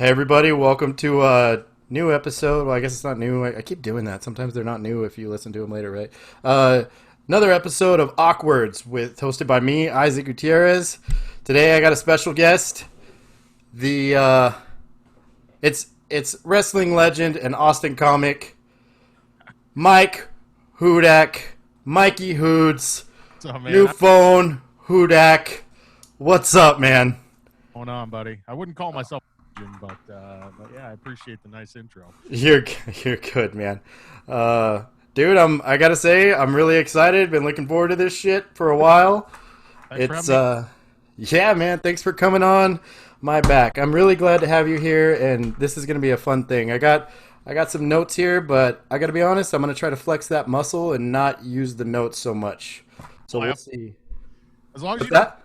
Hey everybody, welcome to a new episode. Well, I guess it's not new. I keep doing that. Sometimes they're not new if you listen to them later, right? Uh, Another episode of Awk-Words with hosted by me, Isaac Gutierrez. Today I got a special guest. The it's wrestling legend and Austin comic Mike Hudak, Mikey Hoods, What's up, man? new phone Hudak. What's up, man? What's going on, buddy? I wouldn't call myself a legend, but yeah, I appreciate the nice intro. You're you're good, man. Dude, I gotta say, I'm really excited. Been looking forward to this shit for a while. Thanks for It's having me. yeah, man. Thanks for coming on my back. I'm really glad to have you here, and this is gonna be a fun thing. I got some notes here, but I gotta be honest. I'm gonna try to flex that muscle and not use the notes so much. So Fly we'll up. see. As long as What's you don't, that?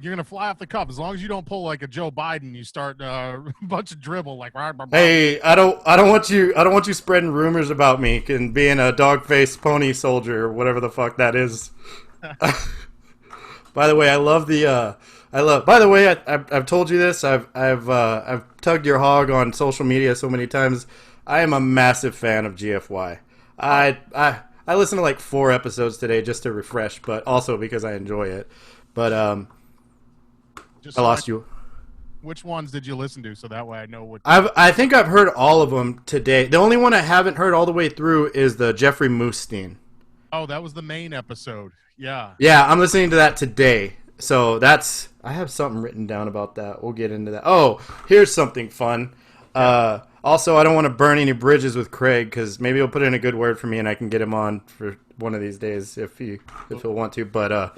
you're gonna fly off the cuff. As long as you don't pull like a Joe Biden, you start a bunch of dribble like. Rah, rah, rah. Hey, I don't want you spreading rumors about me and being a dog faced pony soldier or whatever the fuck that is. By the way, I love the. I love. By the way, I've told you this. I've tugged your hog on social media so many times. I am a massive fan of GFY. I listened to like 4 episodes today just to refresh, but also because I enjoy it. But Just I so lost you. which ones did you listen to? So that way I know what. I think I've heard all of them today. The only one I haven't heard all the way through is the Jeffrey Moosestein. Oh, that was the main episode. Yeah. Yeah, I'm listening to that today. So that's I have something written down about that. We'll get into that. Oh, here's something fun. Also, I don't want to burn any bridges with Craig because maybe he'll put in a good word for me and I can get him on for one of these days if he'll want to. But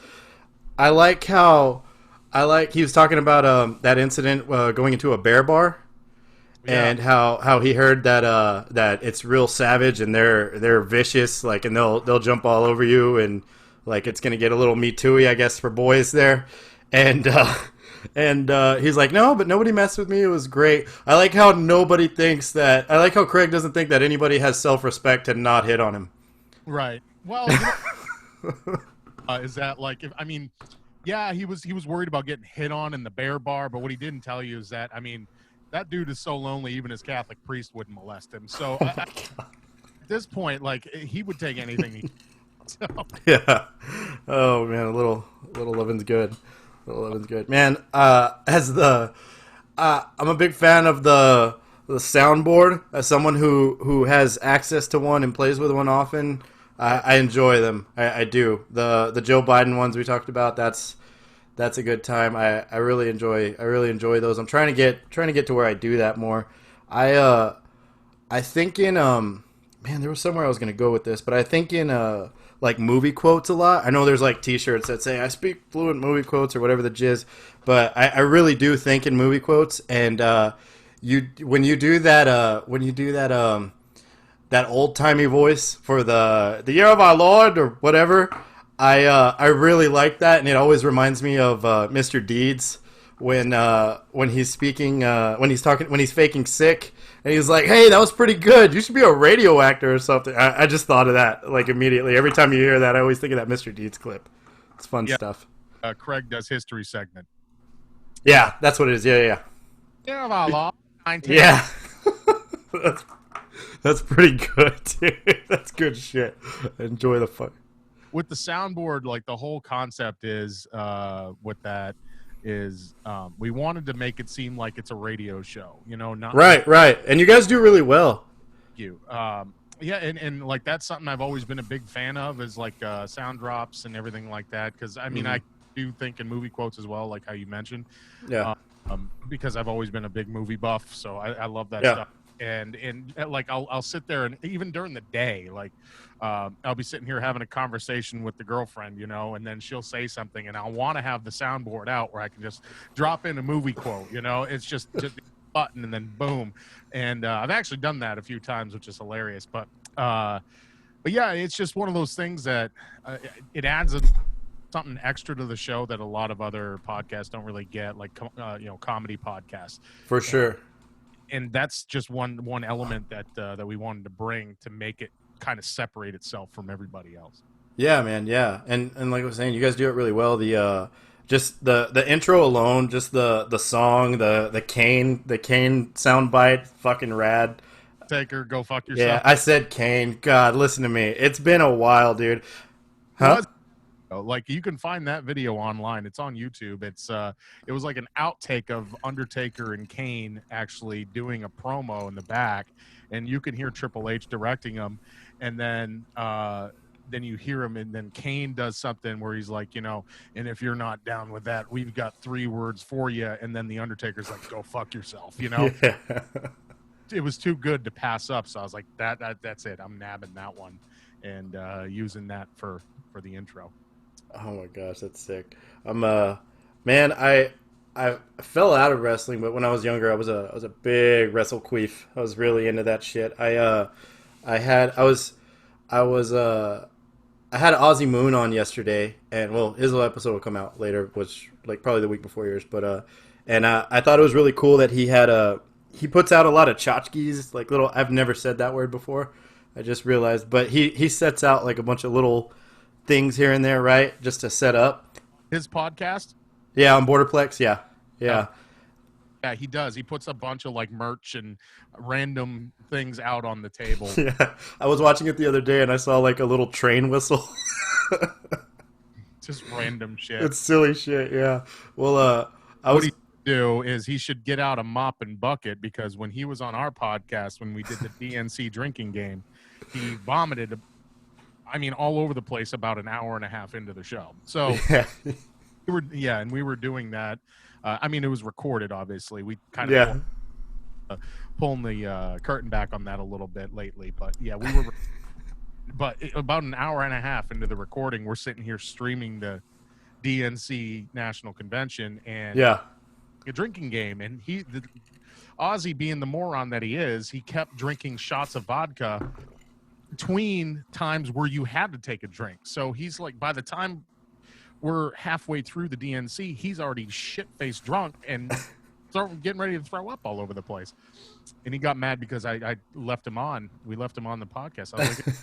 I like how he was talking about that incident going into a bear bar Yeah. and how he heard that it's real savage and they're vicious like and they'll jump all over you and like it's gonna get a little me too-y I guess for boys there and he's like no but nobody messed with me, it was great. I like how Craig doesn't think that anybody has self-respect to not hit on him. Right. Well, is that like if I mean, yeah, he was worried about getting hit on in the bear bar, but what he didn't tell you is that I mean, that dude is so lonely, even his Catholic priest wouldn't molest him. So Oh my god. at this point, like he would take anything. So, Yeah. Oh man, a little lovin's good. Little lovin's good, man. I'm a big fan of the soundboard. As someone who has access to one and plays with one often, I enjoy them. I do. The Joe Biden ones we talked about. That's a good time. I really enjoy those. I'm trying to get to where I do that more. I think in man, there was somewhere I was gonna go with this, but I think in like movie quotes a lot. I know there's like T-shirts that say I speak fluent movie quotes or whatever the jizz, but I really do think in movie quotes. And you when you do that that old timey voice for the year of our Lord or whatever, I really like that, and it always reminds me of Mr. Deeds when he's speaking when he's faking sick and he's like, hey, that was pretty good, you should be a radio actor or something. I just thought of that like immediately. Every time you hear that I always think of that Mr. Deeds clip. It's fun yeah, stuff. Craig does history segment. Yeah, that's what it is. Yeah. Yeah, my law. Yeah. that's, that's pretty good, dude. That's good shit. Enjoy the fun. With the soundboard, like the whole concept is with that is we wanted to make it seem like it's a radio show, not like Right, and you guys do really well. you. Yeah, and like that's something I've always been a big fan of is like sound drops and everything like that. Because I mean, I do think in movie quotes as well, like how you mentioned, Yeah. because I've always been a big movie buff, so I love that Yeah. stuff. And like I'll sit there and even during the day, like I'll be sitting here having a conversation with the girlfriend, and then she'll say something, and I'll want to have the soundboard out where I can just drop in a movie quote. It's just a button and then boom. And I've actually done that a few times, which is hilarious. But yeah, it's just one of those things that it adds something extra to the show that a lot of other podcasts don't really get, like comedy podcasts. For sure. And that's just one element that we wanted to bring to make it kind of separate itself from everybody else. Yeah, man. Yeah, and like I was saying, you guys do it really well. Just the intro alone, just the song, the Kane soundbite, fucking rad. Taker, go fuck Yeah, yourself. I said Kane. God, listen to me. It's been a while, dude. Huh? Was like you can find that video online. It's on YouTube. It was like an outtake of Undertaker and Kane actually doing a promo in the back, and you can hear Triple H directing them, and then you hear him, and then Kane does something where he's like, and if you're not down with that, we've got 3 words for you, and then the Undertaker's like, go fuck yourself. Yeah. It was too good to pass up, so I was like, that's it. I'm nabbing that one and using that for the intro. Oh my gosh, that's sick. I'm man, I fell out of wrestling, but when I was younger, I was a big wrestle queef. I was really into that shit. I had I was I had Ozzy Moon on yesterday, and well, his little episode will come out later, which like probably the week before yours. But and I thought it was really cool that he puts out a lot of tchotchkes, like little. I've never said that word before. I just realized, but he sets out like a bunch of little things here and there, right, just to set up. His podcast. Yeah, on Borderplex. Yeah, yeah. Yeah, he does. He puts a bunch of like merch and random things out on the table. Yeah, I was watching it the other day and I saw like a little train whistle. Just random shit. It's silly shit. Yeah. Well, What he should do is he should get out a mop and bucket, because when he was on our podcast, when we did the DNC drinking game, he vomited. I mean, all over the place about an hour and a half into the show. So yeah, and we were doing that. I mean, it was recorded, obviously. We kind of pulling the curtain back on that a little bit lately, but yeah, we were. But about an hour and a half into the recording, we're sitting here streaming the DNC National Convention and a drinking game, and Ozzy, being the moron that he is, he kept drinking shots of vodka between times where you had to take a drink. So he's like, by the time we're halfway through the DNC, he's already shit-faced drunk and getting ready to throw up all over the place. And he got mad because I left him on. We left him on the podcast. I was like,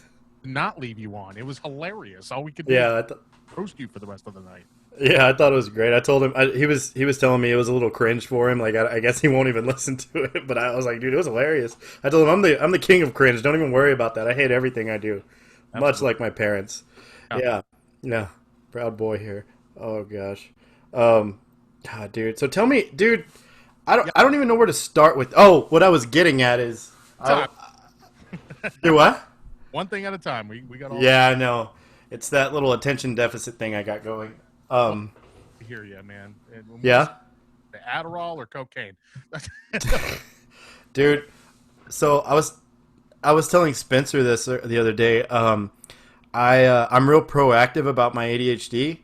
not leave you on. It was hilarious. All we could do was roast you for the rest of the night. Yeah, I thought it was great. I told him he was telling me it was a little cringe for him. Like I guess he won't even listen to it. But I was like, dude, it was hilarious. I told him I'm the king of cringe. Don't even worry about that. I hate everything I do, much like my parents. Yeah, proud boy here. Oh gosh, God, dude. So tell me, dude, I don't even know where to start with. Oh, what I was getting at is, do what? One thing at a time. We got all. Yeah, I know. It's that little attention deficit thing I got going. I hear you, man. Yeah. The Adderall or cocaine? Dude, so I was telling Spencer this the other day. I'm real proactive about my ADHD.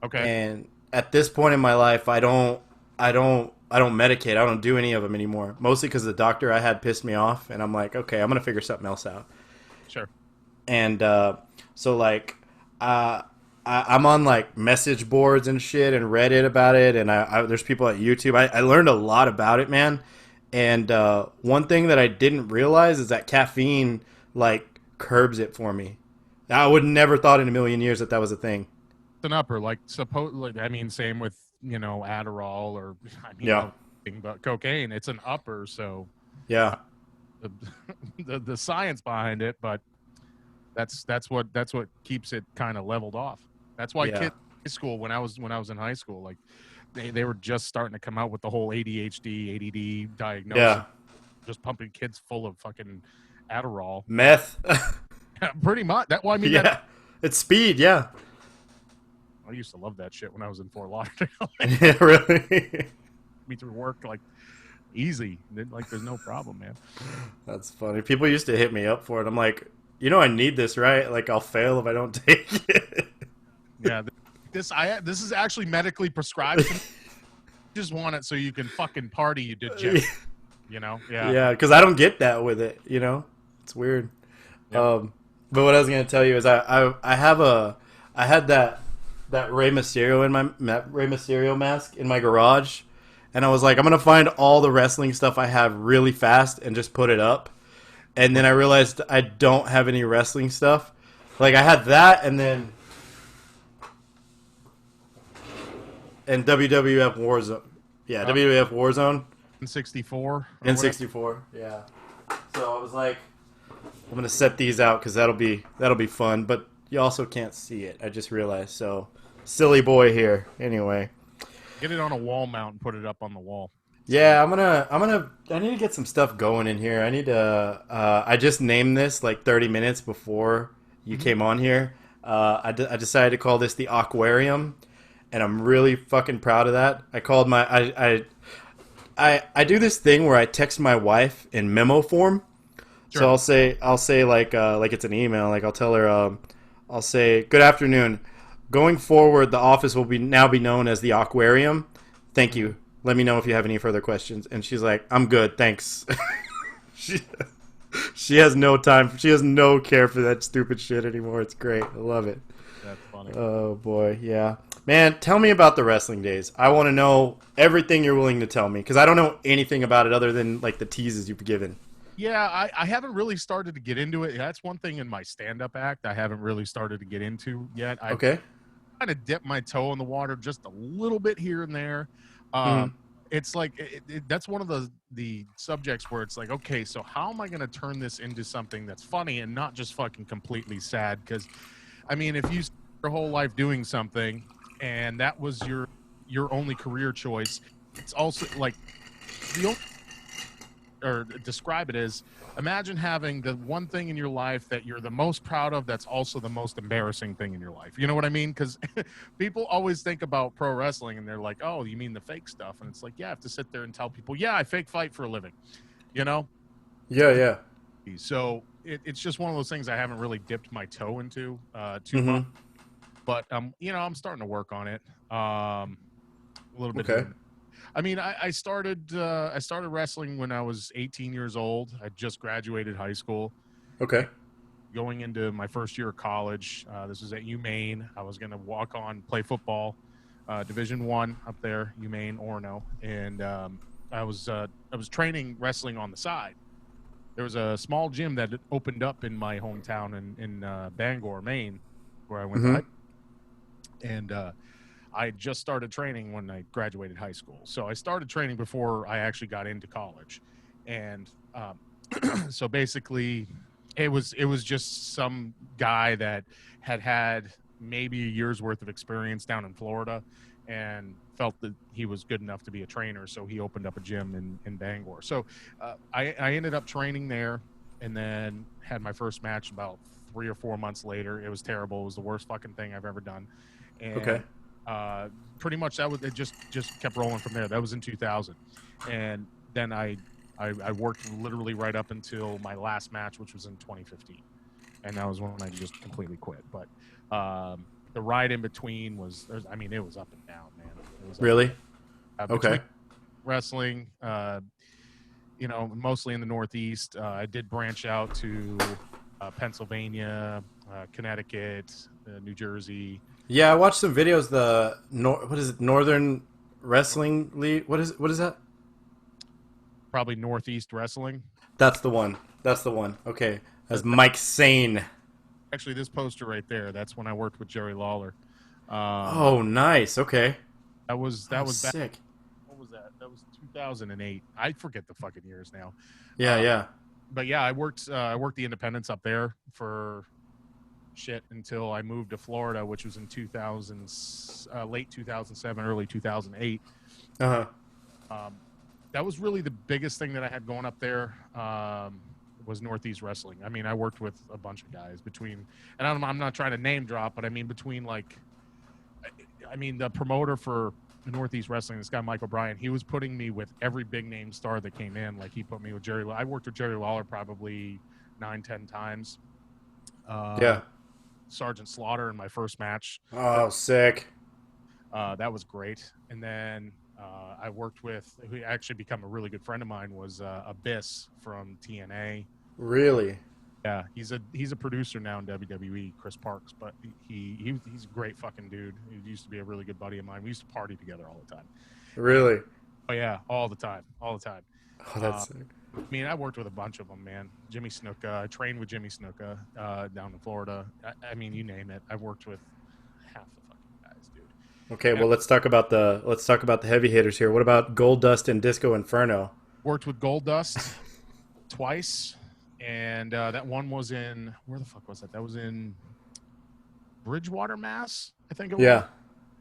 Okay. And at this point in my life, I don't medicate. I don't do any of them anymore. Mostly because the doctor I had pissed me off, and I'm like, okay, I'm gonna figure something else out. Sure. And so like, I'm on like message boards and shit and Reddit about it, and there's people at YouTube. I learned a lot about it, man. And one thing that I didn't realize is that caffeine like curbs it for me. I would never thought in a million years that was a thing. It's an upper, like I mean, same with Adderall or nothing but cocaine. It's an upper, so yeah. The science behind it, but that's what keeps it kind of leveled off. That's why kids in high school, when I was in high school, like they were just starting to come out with the whole ADHD, ADD diagnosis. Yeah. Just pumping kids full of fucking Adderall. Meth. Pretty much. I mean, it's speed, yeah. I used to love that shit when I was in Fort Lauderdale. Yeah, really? Me through work, like, easy. Like, there's no problem, man. That's funny. People used to hit me up for it. I'm like, I need this, right? Like, I'll fail if I don't take it. Yeah, this is actually medically prescribed. Just want it so you can fucking party, you degenerate. Yeah. Yeah, because I don't get that with it. It's weird. Yep. But what I was gonna tell you is I had that Rey Mysterio mask in my garage, and I was like, I'm gonna find all the wrestling stuff I have really fast and just put it up. And then I realized I don't have any wrestling stuff. Like I had that, and then and WWF Warzone. Yeah, WWF Warzone. N64 or whatever. N64. Yeah. So I was like, I'm gonna set these out because that'll be fun. But you also can't see it. I just realized. So silly boy here. Anyway. Get it on a wall mount and put it up on the wall. Yeah, I need to get some stuff going in here. I need to, I just named this like 30 minutes before you came on here. I decided to call this the Awk-Warium, and I'm really fucking proud of that. I called my, I do this thing where I text my wife in memo form. Sure. So I'll say like it's an email. Like I'll tell her, I'll say, good afternoon. Going forward, the office will now be known as the Awk-Warium. Thank you. Let me know if you have any further questions. And she's like, I'm good, thanks. she has no time. She has no care for that stupid shit anymore. It's great. I love it. That's funny. Oh, boy. Yeah. Man, tell me about the wrestling days. I want to know everything you're willing to tell me because I don't know anything about it other than like the teases you've given. Yeah, I haven't really started to get into it. That's one thing in my stand-up act I haven't really started to get into yet. Okay. Kind of dip my toe in the water just a little bit here and there. It's like that's one of the subjects where it's like, okay, so how am I going to turn this into something that's funny and not just fucking completely sad? Because I mean, if you spend your whole life doing something and that was your only career choice, it's also like the only, or describe it as, imagine having the one thing in your life that you're the most proud of that's also the most embarrassing thing in your life. You know what I mean? Because people always think about pro wrestling and they're like, oh, you mean the fake stuff? And it's like, yeah, I have to sit there and tell people, yeah, I fake fight for a living, you know? Yeah. So it's just one of those things I haven't really dipped my toe into too much. But, I'm starting to work on it a little bit. Okay. I mean, I started wrestling when I was 18 years old. I just graduated high school. Okay. Going into my first year of college, this was at UMaine. I was going to walk on, play football, Division I up there, UMaine, Orono, and I was training wrestling on the side. There was a small gym that had opened up in my hometown in Bangor, Maine, where I went to high school. And I just started training when I graduated high school. So I started training before I actually got into college. And so basically it was just some guy that had maybe a year's worth of experience down in Florida and felt that he was good enough to be a trainer. So he opened up a gym in Bangor. So I ended up training there and then had my first match about 3 or 4 months later. It was terrible. It was the worst fucking thing I've ever done. And pretty much that was, it just kept rolling from there. That was in 2000. And then I worked literally right up until my last match, which was in 2015. And that was when I just completely quit. But the ride in between was, I mean, it was up and down, man. It was really? Okay. Wrestling, mostly in the Northeast. I did branch out to Pennsylvania, Connecticut, New Jersey. Yeah, I watched some videos. What is it? Northern Wrestling League. What is that? Probably Northeast Wrestling. That's the one. Okay, that's Mike Sane. Actually, this poster right there. That's when I worked with Jerry Lawler. Oh, nice. Okay. That was back, sick. What was that? That was 2008. I forget the fucking years now. Yeah. But yeah, I worked the independents up there for shit until I moved to Florida, which was in late 2007, early 2008. That was really the biggest thing that I had going up there. Was Northeast Wrestling. I mean, I worked with a bunch of guys between, and I'm not trying to name drop, but I mean between the promoter for Northeast Wrestling, this guy Mike O'Brien, he was putting me with every big name star that came in. Like he put me with Jerry. I worked with Jerry Lawler probably 9-10 times. Sergeant Slaughter in my first match. Oh, sick. That was great. And then I worked with, who actually become a really good friend of mine, was Abyss from TNA. Really? Yeah, he's a producer now in WWE, Chris Parks, but he's a great fucking dude. He used to be a really good buddy of mine. We used to party together all the time. Really? Oh yeah, all the time. Oh, that's sick. I mean, I worked with a bunch of them, man. Jimmy Snuka. I trained with Jimmy Snuka down in Florida. I mean, you name it. I've worked with half the fucking guys, dude. Okay, And well let's talk about the heavy hitters here. What about Gold Dust and Disco Inferno? worked with Gold Dust twice, and that one was in where the fuck was that? That was in Bridgewater, Mass. I think it was. Yeah,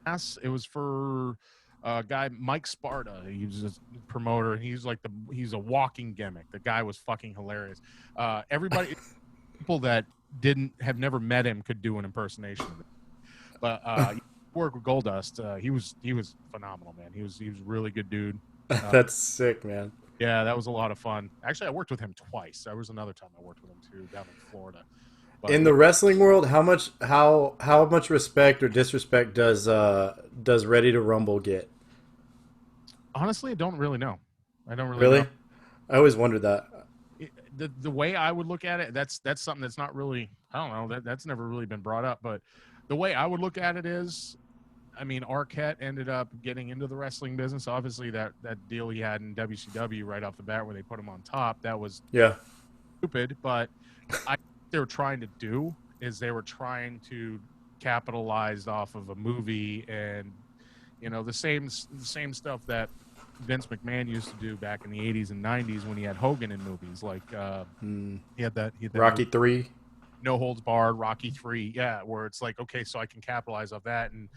Mass. It was for a guy Mike Sparta. He was a promoter, and he's a walking gimmick. The guy was fucking hilarious. Everybody, people that didn't have never met him could do an impersonation of it. But work with Goldust, he was phenomenal, man. He was a really good dude. Uh, that's sick, man. yeah, that was a lot of fun. Actually, I worked with him twice. There was another time I worked with him too down in Florida. But In yeah, the wrestling world, how much respect or disrespect does Ready to Rumble get? honestly, I don't really know. I don't really know. Really? I always wondered that. The way I would look at it, that's something that's not really, I don't know, that's never really been brought up. But the way I would look at it is, I mean, Arquette ended up getting into the wrestling business. Obviously, that deal he had in WCW right off the bat, where they put him on top, that was Yeah. stupid. But I they were trying to do is they were trying to capitalize off of a movie, and the same stuff that Vince McMahon used to do back in the 80s and 90s when he had Hogan in movies. Like he had that Rocky 3. No Holds Barred, Rocky 3, yeah, where it's like, okay, so I can capitalize off that and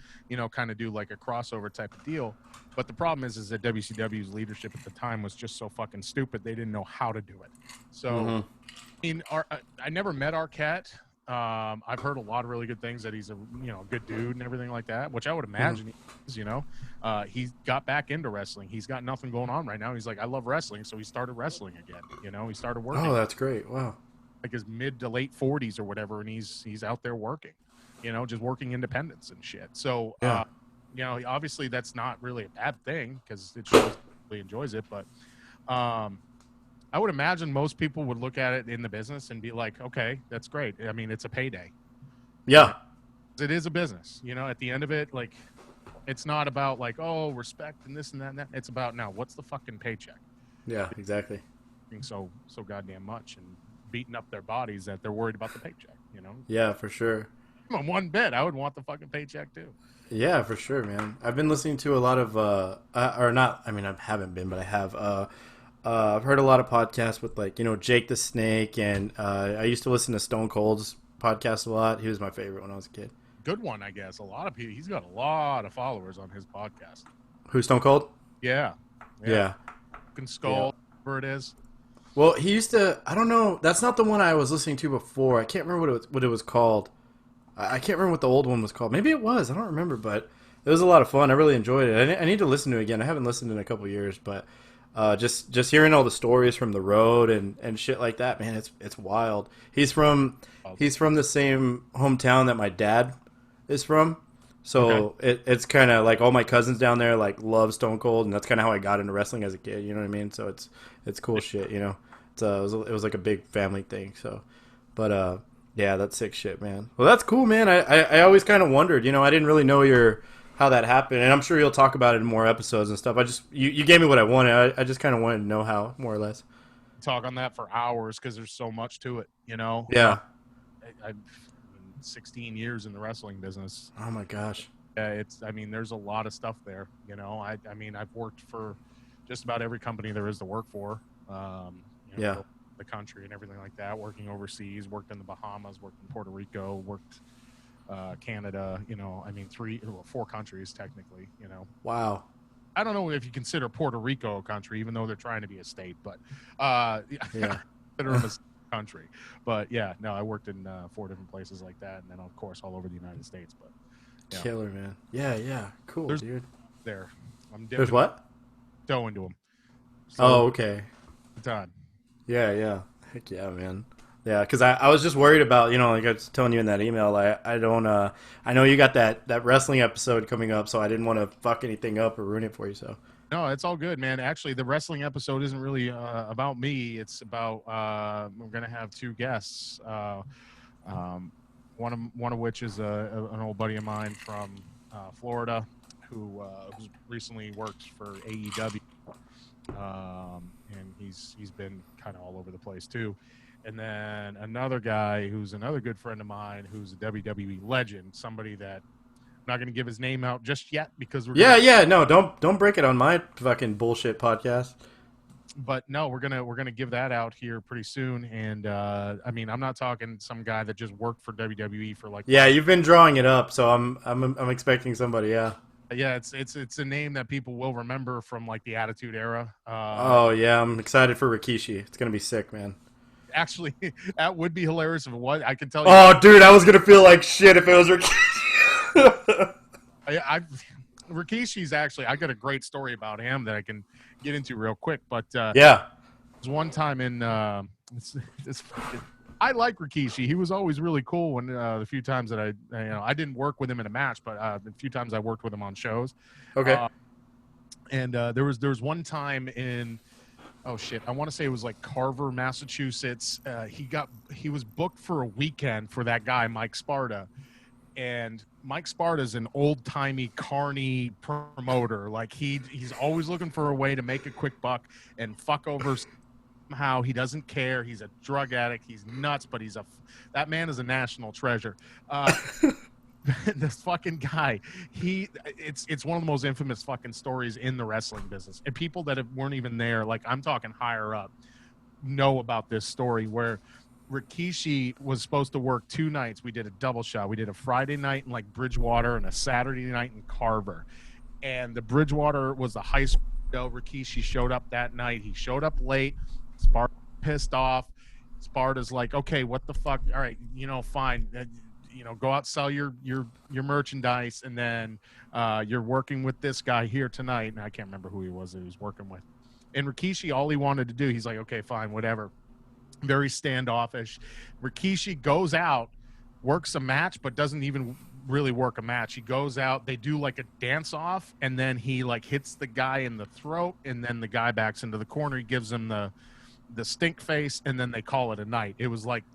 kind of do like a crossover type of deal. But the problem is that WCW's leadership at the time was just so fucking stupid, they didn't know how to do it. So I mean, I never met Arquette. I've heard a lot of really good things, that he's a good dude and everything like that, which I would imagine he is. He got back into wrestling. He's got nothing going on right now. He's like, I love wrestling, so he started wrestling again. He started working. Oh, that's great. Wow. Like his mid to late 40s or whatever, and he's out there working, just working independence and shit. So, Yeah. Obviously that's not really a bad thing, because it shows he enjoys it. But I would imagine most people would look at it in the business and be like, okay, that's great. I mean, it's a payday. Yeah. It is a business. At the end of it, like, it's not about like, oh, respect and this and that and that. It's about, now, what's the fucking paycheck? Yeah, exactly. So goddamn much, and beating up their bodies that they're worried about the paycheck. Yeah, for sure. On one bit, I would want the fucking paycheck too. Yeah, for sure, man. I've been listening to a lot of or not, I mean, I haven't been, but I have I've heard a lot of podcasts with, like, Jake the Snake, and I used to listen to Stone Cold's podcast a lot. He was my favorite when I was a kid. Good one, I guess. A lot of people. He's got a lot of followers on his podcast. Who's Stone Cold? Yeah. Yeah. Fucking Skull, whatever it is. Well, he used to. I don't know. That's not the one I was listening to before. I can't remember what it was called. I can't remember what the old one was called. Maybe it was. I don't remember, but it was a lot of fun. I really enjoyed it. I need to listen to it again. I haven't listened in a couple years, but just hearing all the stories from the road and shit like that, man, it's wild. He's from the same hometown that my dad is from. So it's kind of like all my cousins down there like love Stone Cold, and that's kind of how I got into wrestling as a kid. You know what I mean? So it's cool shit. It was like a big family thing. So, but yeah, that's sick shit, man. Well, that's cool, man. I always kind of wondered. I didn't really know how that happened, and I'm sure you'll talk about it in more episodes and stuff. You gave me what I wanted. I just kind of wanted to know how, more or less. Talk on that for hours, because there's so much to it. Yeah. I've 16 years in the wrestling business. Oh my gosh. There's a lot of stuff there. I've worked for just about every company there is to work for. The country and everything like that. Working overseas, worked in the Bahamas, worked in Puerto Rico, worked Canada. 4 countries technically. Wow. I don't know if you consider Puerto Rico a country, even though they're trying to be a state, but Yeah. consider them a country. But yeah, no, I worked in 4 different places like that, and then of course all over the United States. But yeah. Killer, man. Yeah. Cool, dude. I'm dipping There's what? toe into them. Oh, okay. Done. Yeah. Heck yeah, man. Yeah, because I was just worried about, like I was telling you in that email, I don't, I know you got that wrestling episode coming up, so I didn't want to fuck anything up or ruin it for you, so. No, it's all good, man. Actually, the wrestling episode isn't really about me. It's about, we're going to have 2 guests. One of which is an old buddy of mine from Florida who's recently worked for AEW. And he's been kind of all over the place too. And then another guy who's another good friend of mine, who's a WWE legend, somebody that I'm not going to give his name out just yet because we're No, don't break it on my fucking bullshit podcast. But no, we're gonna give that out here pretty soon. And I mean, I'm not talking some guy that just worked for WWE for like. Yeah, you've been drawing it up, so I'm expecting somebody. Yeah. Yeah, it's a name that people will remember from like the Attitude Era. Oh yeah, I'm excited for Rikishi. It's gonna be sick, man. Actually, that would be hilarious if it was. I can tell you. Oh, dude, I was gonna feel like shit if it was Rikishi. Rikishi's actually. I got a great story about him that I can get into real quick. But yeah, there was one time in I like Rikishi. He was always really cool. When the few times that I didn't work with him in a match, but the few times I worked with him on shows. Okay. And there was one time in. Oh shit! I want to say it was like Carver, Massachusetts. He was booked for a weekend for that guy Mike Sparta, and Mike Sparta's an old timey carny promoter. Like he's always looking for a way to make a quick buck and fuck over somehow. He doesn't care. He's a drug addict. He's nuts, but that man is a national treasure. This fucking guy, it's one of the most infamous fucking stories in the wrestling business, and people that weren't even there, like I'm talking higher up, know about this story where Rikishi was supposed to work 2 nights. We did a double shot. We did a Friday night in like Bridgewater and a Saturday night in Carver, and the Bridgewater was the high school. Rikishi showed up that night. He showed up late. Sparta pissed off. Sparta's like, okay, what the fuck? All right, fine. Go out, sell your merchandise, and then you're working with this guy here tonight. And I can't remember who he was that he was working with. And Rikishi, all he wanted to do, he's like, okay, fine, whatever. Very standoffish. Rikishi goes out, works a match, but doesn't even really work a match. He goes out, they do like a dance off, and then he like hits the guy in the throat, and then the guy backs into the corner. He gives him the stink face, and then they call it a night. It was like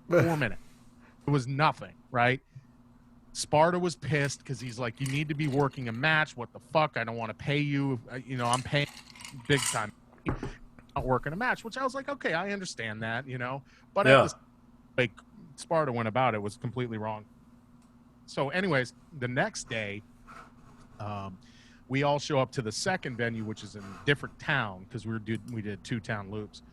4 minutes. It was nothing, right? Sparta was pissed because he's like, you need to be working a match. What the fuck? I don't want to pay you. I'm paying big time. Not working a match, which I was like, okay, I understand that, But like Sparta went about it was completely wrong. So anyways, the next day, we all show up to the second venue, which is in a different town because we did 2 town loops.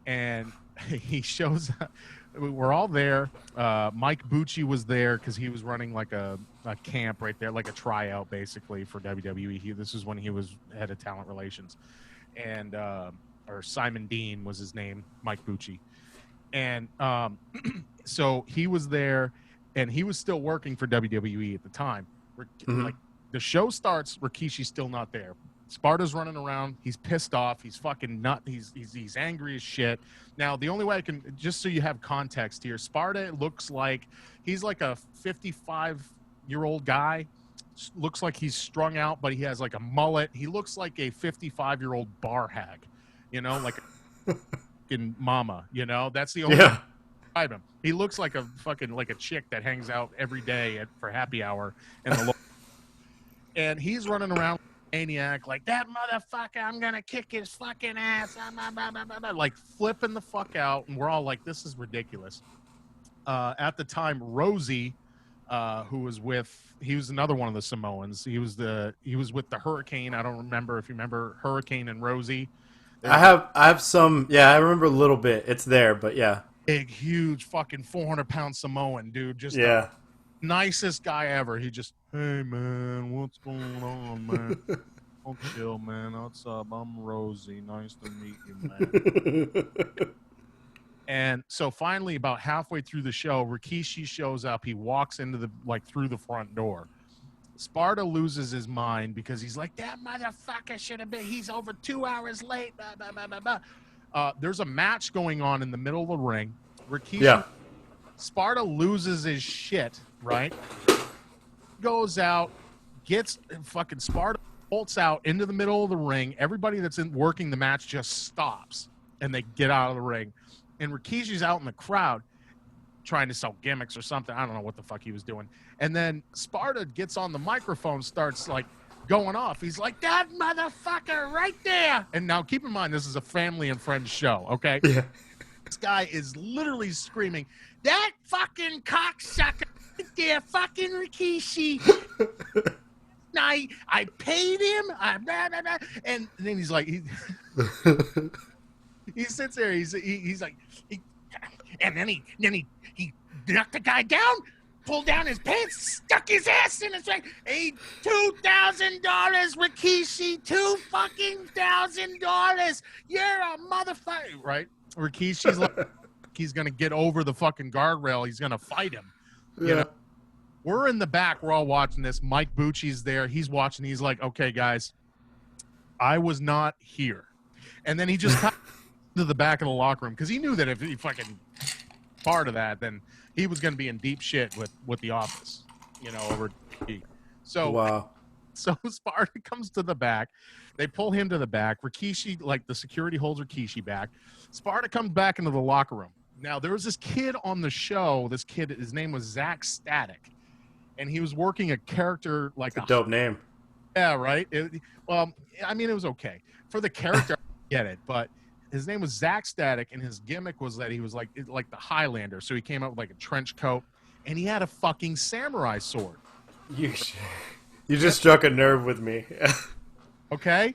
And he shows up. We're all there. Mike Bucci was there because he was running like a camp right there, like a tryout basically for WWE. This is when he was head of talent relations, and or Simon Dean was his name, Mike Bucci, and so he was there, and he was still working for WWE at the time. Like the show starts, Rikishi's still not there. Sparta's running around. He's pissed off. He's fucking nut. He's angry as shit. Now, the only way I can, just so you have context here, Sparta looks like he's like a 55-year-old guy. Looks like he's strung out, but he has like a mullet. He looks like a 55-year-old bar hag, like a fucking mama. That's the only way to describe him. He looks like a fucking like a chick that hangs out every day for happy hour in the and he's running around. Maniac, like that motherfucker, I'm gonna kick his fucking ass, like flipping the fuck out, and we're all like, this is ridiculous. At the time, Rosie, who was he was another one of the Samoans. He was with the Hurricane. I don't remember if you remember Hurricane and Rosie. I have some. Yeah, I remember a little bit. It's there, but yeah, big, huge, fucking 400-pound Samoan dude. Just nicest guy ever. He just, hey man, what's going on, man? Don't chill, man. What's up? I'm Rosie. Nice to meet you, man. And so finally, about halfway through the show, Rikishi shows up. He walks into through the front door. Sparta loses his mind because he's like, that motherfucker should have been. He's over 2 hours late. Blah, blah, blah, blah, blah. There's a match going on in the middle of the ring. Rikishi. Sparta loses his shit, right? Goes out, gets fucking Sparta, bolts out into the middle of the ring. Everybody that's working the match just stops, and they get out of the ring. And Rikishi's out in the crowd trying to sell gimmicks or something. I don't know what the fuck he was doing. And then Sparta gets on the microphone, starts like going off. He's like, that motherfucker right there. And now keep in mind, this is a family and friends show, okay? Yeah. This guy is literally screaming, that fucking cocksucker there, fucking Rikishi. I paid him. Blah, blah, blah. And then he's like, he sits there. He's like, and then he knocked the guy down, pulled down his pants, stuck his ass in his face. Hey, $2,000, Rikishi, $2,000. You're a motherfucker, right? Rikishi's like, he's gonna get over the fucking guardrail. He's gonna fight him. You know, we're in the back. We're all watching this. Mike Bucci's there. He's watching. He's like, okay, guys, I was not here. And then he just got to the back of the locker room because he knew that if he fucking part of that, then he was going to be in deep shit with the office, you know, over TV. So, wow. So Sparta comes to the back. They pull him to the back. Rikishi, like the security holds Rikishi back. Sparta comes back into the locker room. Now, there was this kid on the show. This kid, his name was Zach Static. And he was working a character like a dope name. Yeah, right? Well, I mean, it was okay. For the character, I get it. But his name was Zach Static, and his gimmick was that he was like the Highlander. So he came out with like a trench coat, and he had a fucking samurai sword. You just struck a nerve with me. Okay?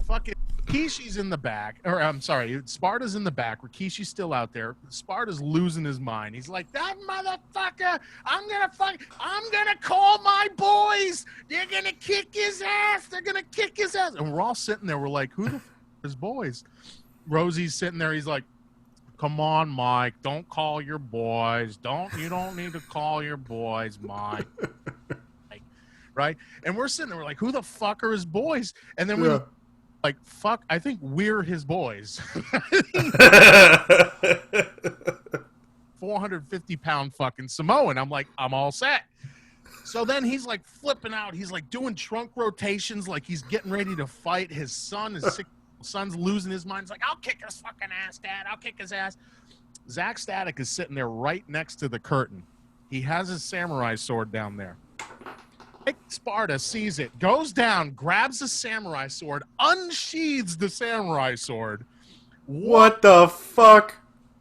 Fucking Rikishi's in the back. Or, I'm sorry, Sparta's in the back. Rikishi's still out there. Sparta's losing his mind. He's like, that motherfucker, I'm gonna call my boys. They're gonna kick his ass. They're gonna kick his ass. And we're all sitting there. We're like, who the f*** is boys? Rosie's sitting there. He's like, come on, Mike. Don't call your boys. You don't need to call your boys, Mike. Right? And we're sitting there. We're like, who the fuck are his boys? And then we like, fuck, I think we're his boys. 450-pound fucking Samoan. I'm like, I'm all set. So then he's like flipping out. He's like doing trunk rotations like he's getting ready to fight. His son's losing his mind. He's like, I'll kick his fucking ass, Dad. I'll kick his ass. Zach Static is sitting there right next to the curtain. He has his samurai sword down there. Sparta sees it, goes down, grabs the samurai sword, unsheathes the samurai sword. What the fuck?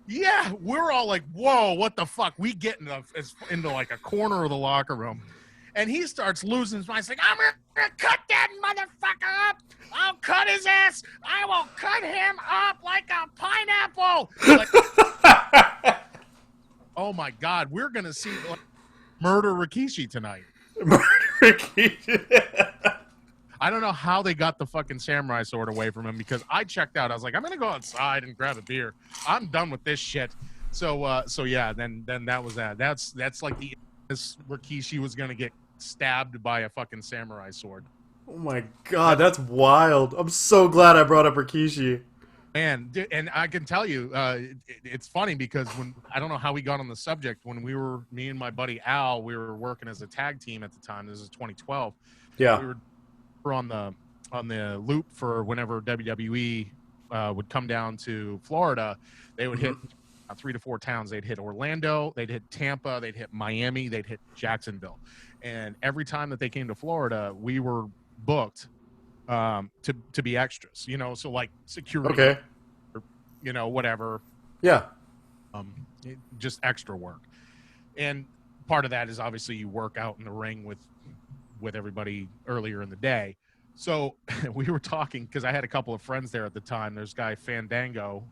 Yeah, we're all like, whoa, what the fuck? We get into like a corner of the locker room. And he starts losing his mind. He's like, I'm going to cut that motherfucker up. I'll cut his ass. I will cut him up like a pineapple. Like, oh, my God. We're going to see like, Murder Rikishi tonight. I don't know how they got the fucking samurai sword away from him because I checked out. I was like, I'm gonna go outside and grab a beer. I'm done with this shit. So yeah, then that was that. That's like this Rikishi was gonna get stabbed by a fucking samurai sword. Oh my God, that's wild. I'm so glad I brought up Rikishi. Man, and I can tell you, it's funny because when I don't know how we got on the subject. When me and my buddy Al, we were working as a tag team at the time. This is 2012. Yeah, we were on the loop for whenever WWE would come down to Florida. They would hit 3 to 4 towns. They'd hit Orlando, they'd hit Tampa, they'd hit Miami, they'd hit Jacksonville. And every time that they came to Florida, we were booked to be extras, you know, so like security, okay, or, you know, whatever. Yeah. Just extra work. And part of that is obviously you work out in the ring with everybody earlier in the day. So we were talking because I had a couple of friends there at the time. There's guy Fandango.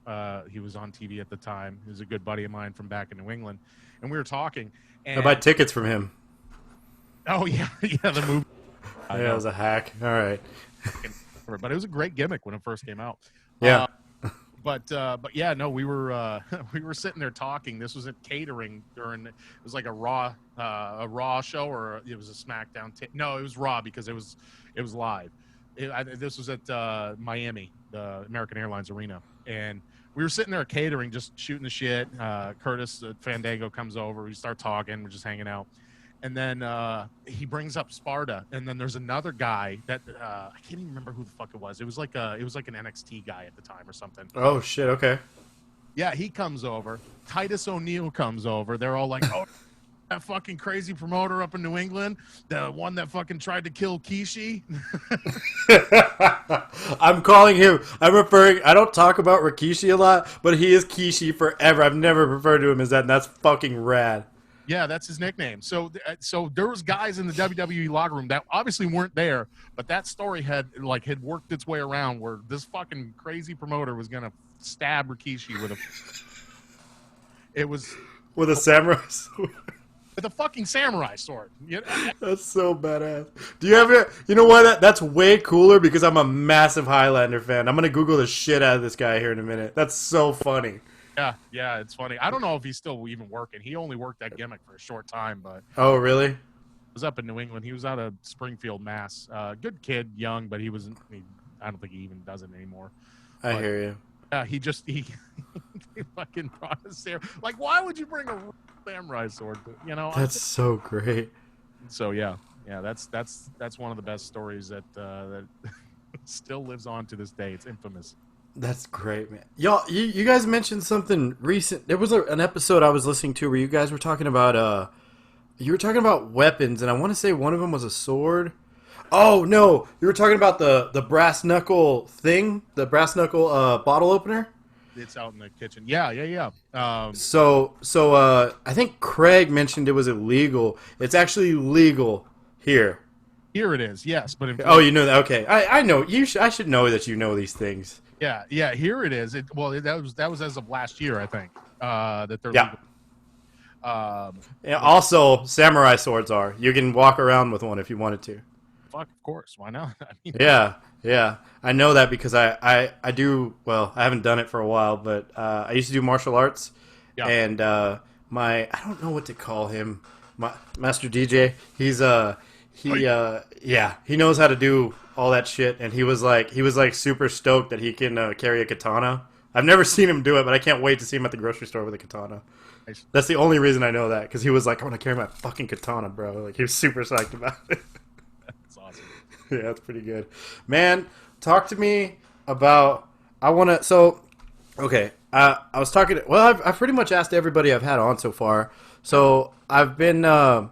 He was on TV at the time. He was a good buddy of mine from back in New England. And we were talking. And I buy tickets from him. Oh, yeah. Yeah, the movie. Yeah, it was a hack. All right. But it was a great gimmick when it first came out. Yeah. But yeah, no, we were sitting there talking. This was at catering during. It was like a Raw show, or it was a SmackDown. No, it was Raw because it was live. This was at Miami, the American Airlines Arena, and we were sitting there at catering, just shooting the shit. Curtis Fandango comes over. We start talking. We're just hanging out. And then he brings up Sparta, and then there's another guy that I can't even remember who the fuck it was. It was like an NXT guy at the time or something. Oh shit! Okay. Yeah, he comes over. Titus O'Neil comes over. They're all like, "Oh, that fucking crazy promoter up in New England, the one that fucking tried to kill Kishi." I'm calling him. I'm referring. I don't talk about Rikishi a lot, but he is Kishi forever. I've never referred to him as that, and that's fucking rad. Yeah, that's his nickname. So there was guys in the WWE locker room that obviously weren't there, but that story had worked its way around where this fucking crazy promoter was gonna stab Rikishi with a. It was With a samurai sword. with a fucking samurai sword. That's so badass. Do you have it? You know what? That's way cooler because I'm a massive Highlander fan. I'm gonna Google the shit out of this guy here in a minute. That's so funny. Yeah, it's funny. I don't know if he's still even working. He only worked that gimmick for a short time, but Oh, really? was up in New England. He was out of Springfield, Mass. Good kid, young, but he wasn't. I don't think he even does it anymore. I hear you. Yeah, he he fucking brought a samurai. Like, why would you bring a samurai sword? You know, That's so great. so yeah. That's one of the best stories that that still lives on to this day. It's infamous. That's great, man. Y'all, you guys mentioned something recent. There was an episode I was listening to where you guys were talking about you were talking about weapons, and I want to say one of them was a sword. Oh no, you were talking about the brass knuckle thing, the brass knuckle bottle opener. It's out in the kitchen. Yeah. So I think Craig mentioned it was illegal. It's actually legal here. Here it is. Yes, but Oh, you know that? Okay, I know. I should know that you know these things. yeah. Here it is. That was as of last year, I think. That they're Yeah. legal. Yeah, also, samurai swords are. You can walk around with one if you wanted to. Fuck, of course. Why not? I mean, Yeah. I know that because I do, well, I haven't done it for a while, but I used to do martial arts. Yeah. And I don't know what to call him, my Master DJ. He knows how to do all that shit. And he was like super stoked that he can carry a katana. I've never seen him do it, but I can't wait to see him at the grocery store with a katana. That's the only reason I know that, because he was like, I want to carry my fucking katana, bro. Like, he was super psyched about it. That's awesome. Yeah, that's pretty good. Man, talk to me about, okay, I was talking, I've pretty much asked everybody I've had on so far. So, I've been wanting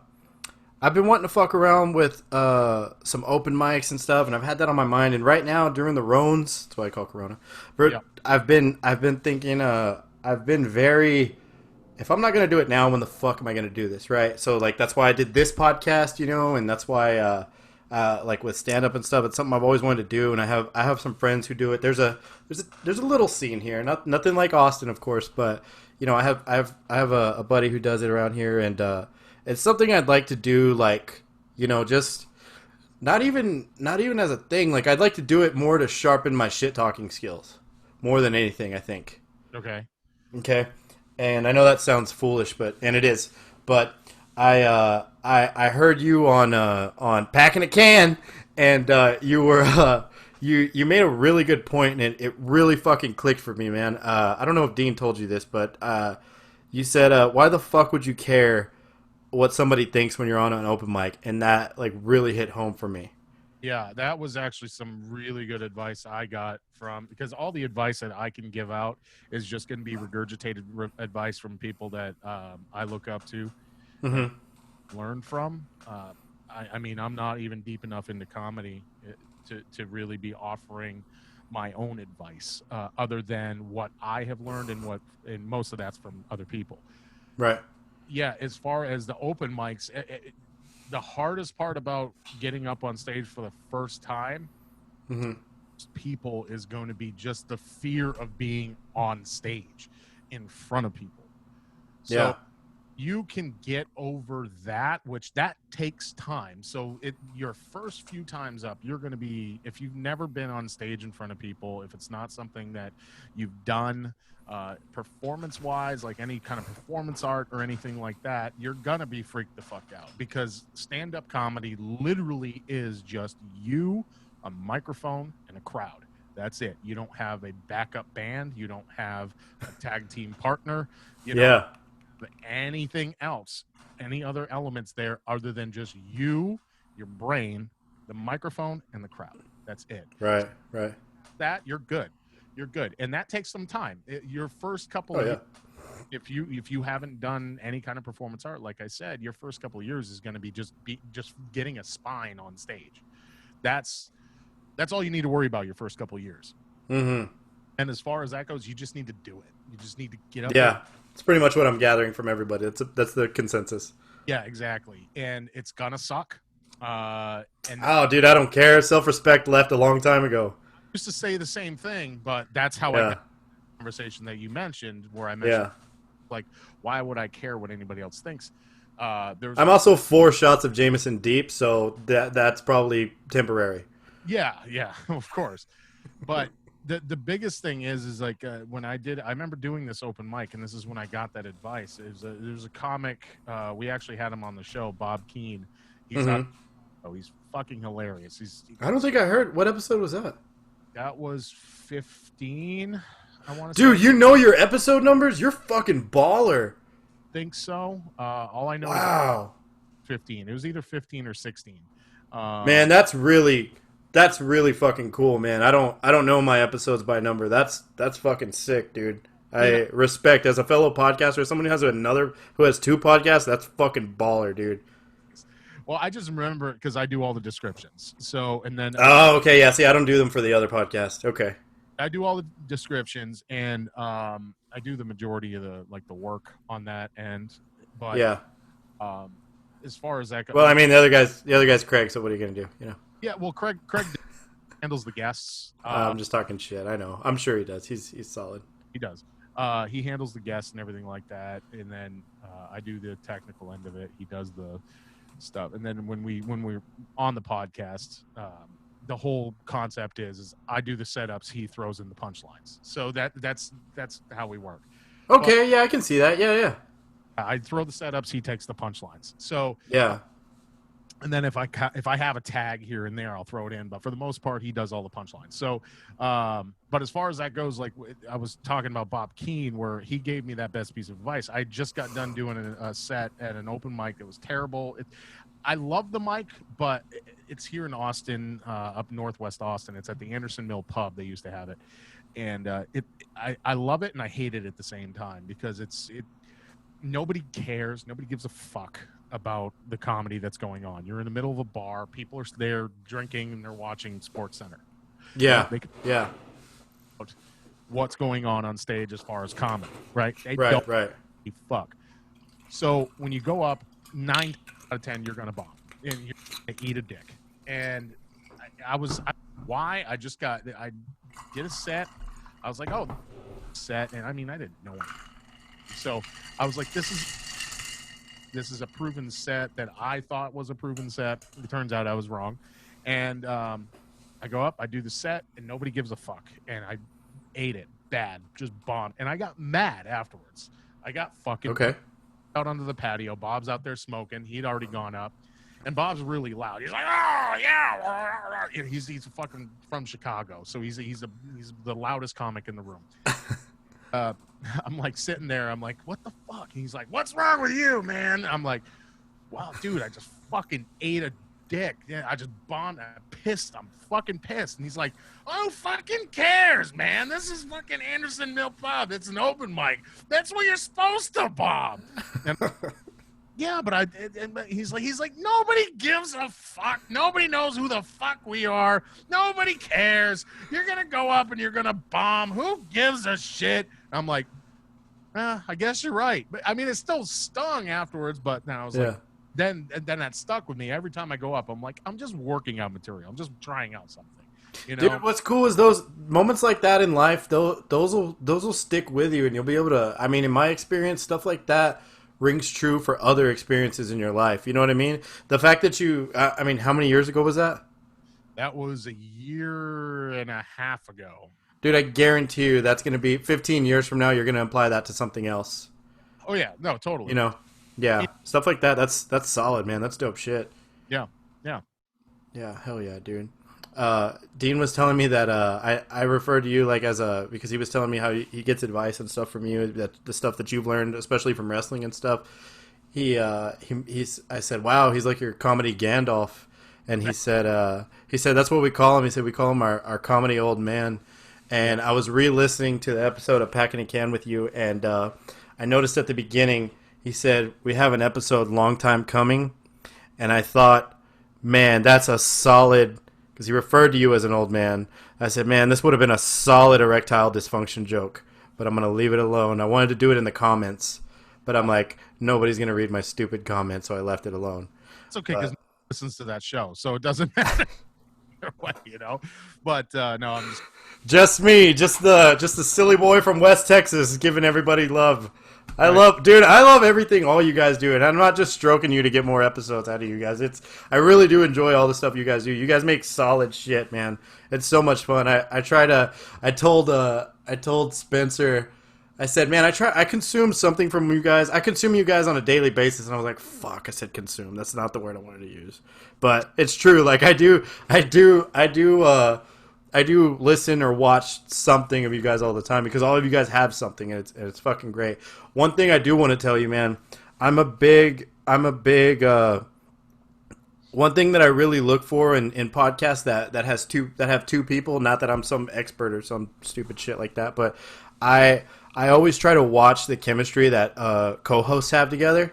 to fuck around with some open mics and stuff, and I've had that on my mind. And right now, during the Rones, that's what I call Corona, but Yeah. I've been thinking, I've been very, if I'm not going to do it now, when the fuck am I going to do this, right? So, like, that's why I did this podcast, and that's why, like, with stand-up and stuff, it's something I've always wanted to do, and I have some friends who do it. There's a little scene here, nothing like Austin, of course, but, I have a buddy who does it around here, and it's something I'd like to do, like, just not even as a thing. Like, I'd like to do it more to sharpen my shit-talking skills, more than anything, I think. Okay. And I know that sounds foolish, and it is. But I heard you on Packing a Can, and you were you made a really good point, and it really fucking clicked for me, man. I don't know if Dean told you this, but you said, why the fuck would you care what somebody thinks when you're on an open mic? And that, like, really hit home for me. Yeah, that was actually some really good advice I got because all the advice that I can give out is just going to be regurgitated advice from people that I look up to, and learn from. I mean, I'm not even deep enough into comedy to really be offering my own advice, other than what I have learned and most of that's from other people. Right. Yeah, as far as the open mics, the hardest part about getting up on stage for the first time, people, is going to be just the fear of being on stage in front of people. So you can get over that, which that takes time. So your first few times up, you're going to be, if you've never been on stage in front of people, if it's not something that you've done performance-wise, like any kind of performance art or anything like that, you're gonna be freaked the fuck out, because stand-up comedy literally is just you, a microphone, and a crowd. That's it. You don't have a backup band. You don't have a tag team partner. You know, anything else, any other elements there other than just you, your brain, the microphone, and the crowd. That's it. Right. That you're good. And that takes some time. Your first couple of years, if you haven't done any kind of performance art, like I said, your first couple of years is going to be just getting a spine on stage. That's all you need to worry about your first couple of years. And as far as that goes, you just need to do it. You just need to get up there, It's pretty much what I'm gathering from everybody. That's the consensus. Yeah, exactly. And it's gonna suck. And Oh, dude, I don't care. Self-respect left a long time ago. I used to say the same thing, but that's how I got Yeah, the conversation that you mentioned, where I mentioned yeah. like, why would I care what anybody else thinks? There's I'm also 4 shots of Jameson deep, so that's probably temporary. yeah, of course. But the biggest thing is like when I remember doing this open mic, and this is when I got that advice. There's a comic. We actually had him on the show, Bob Keane. He's Hmm. out. Oh, he's fucking hilarious. I don't think I heard. What episode was that? That was 15. I want to Dude, say. you know your episode numbers? You're fucking baller. Think so. All I know is Wow. 15. It was either 15 or 16. Man, that's really fucking cool, man. I don't know my episodes by number. That's fucking sick, dude. I respect as a fellow podcaster, someone who has 2 podcasts. That's fucking baller, dude. Well, I just remember because I do all the descriptions. So, and then Oh, okay, yeah. See, I don't do them for the other podcast. Okay. I do all the descriptions, and I do the majority of the work on that end. But Yeah. as far as that goes, Well, I mean, the other guy's Craig. So what are you gonna do? You know. yeah. Well, Craig handles the guests. I'm just talking shit. I know. I'm sure he does. He's solid. He does. He handles the guests and everything like that, and then I do the technical end of it. He does the stuff, and then when we're on the podcast, the whole concept is I do the setups, he throws in the punchlines. So that's how we work. Okay, yeah, I can see that. Yeah, yeah. I throw the setups, he takes the punchlines. So Yeah. and then if I have a tag here and there, I'll throw it in. But for the most part, he does all the punchlines. So, but as far as that goes, like I was talking about Bob Keane, where he gave me that best piece of advice. I just got done doing a set at an open mic that was terrible. I love the mic, but it's here in Austin, up northwest Austin. It's at the Anderson Mill Pub. They used to have it, and I love it and I hate it at the same time because nobody cares. Nobody gives a fuck about the comedy that's going on. You're in the middle of a bar. People are there drinking and they're watching Sports Center. Yeah. They can Yeah. talk about what's going on stage as far as comedy, right? They Right. don't Right. give a fuck. So when you go up 9 out of 10, you're going to bomb and you're going to eat a dick. And I did a set. I was like, oh, set. And I mean, I didn't know anything. So I was like, this is a proven set that I thought was a proven set. It turns out I was wrong. And I go up, I do the set, and nobody gives a fuck. And I ate it bad, just bombed. And I got mad afterwards. I got fucking out onto the patio. Bob's out there smoking. He'd already gone up. And Bob's really loud. He's like, oh, yeah. He's fucking from Chicago. So he's the loudest comic in the room. I'm like sitting there. I'm like, what the fuck? And he's like, what's wrong with you, man? I'm like, wow, dude, I just fucking ate a dick. Yeah, I just bombed. I'm pissed. I'm fucking pissed. And he's like, oh, fucking cares, man. This is fucking Anderson Mill Pub. It's an open mic. That's where you're supposed to bomb. And, yeah, but he's like, nobody gives a fuck. Nobody knows who the fuck we are. Nobody cares. You're going to go up and you're going to bomb. Who gives a shit? I'm like, I guess you're right. But I mean, it still stung afterwards, but then I was like, then that stuck with me. Every time I go up, I'm like, I'm just working out material. I'm just trying out something. You know? Dude, what's cool is those moments like that in life, those will stick with you and you'll be able to, I mean, in my experience, stuff like that rings true for other experiences in your life. You know what I mean? The fact that I mean, how many years ago was that? That was a year and a half ago. Dude, I guarantee you that's going to be 15 years from now, you're going to apply that to something else. Oh, yeah. No, totally. You know? Yeah. Stuff like that, that's solid, man. That's dope shit. Yeah. Yeah. Yeah, hell yeah, dude. Dean was telling me that I referred to you like because he was telling me how he gets advice and stuff from you, that the stuff that you've learned, especially from wrestling and stuff. I said, wow, he's like your comedy Gandalf. And he said that's what we call him. He said we call him our comedy old man. And I was re-listening to the episode of Packing a Can with you, and I noticed at the beginning he said we have an episode long time coming, and I thought, man, that's a solid, because he referred to you as an old man. I said, man, this would have been a solid erectile dysfunction joke. but I'm gonna leave it alone. I wanted to do it in the comments, but I'm like, nobody's gonna read my stupid comment, so I left it alone. It's okay because listens to that show, so it doesn't matter what, you know. But no, I'm just me, just the silly boy from West Texas, giving everybody love. I love everything all you guys do, and I'm not just stroking you to get more episodes out of you guys. I really do enjoy all the stuff you guys do. You guys make solid shit, man. It's so much fun. I told Spencer, I said, man, I consume something from you guys. I consume you guys on a daily basis, and I was like, fuck, I said consume. That's not the word I wanted to use, but it's true. Like I do listen or watch something of you guys all the time because all of you guys have something, and it's fucking great. One thing I do want to tell you, man, I'm a big one thing that I really look for in podcasts that have two people, not that I'm some expert or some stupid shit like that, but I always try to watch the chemistry that co-hosts have together.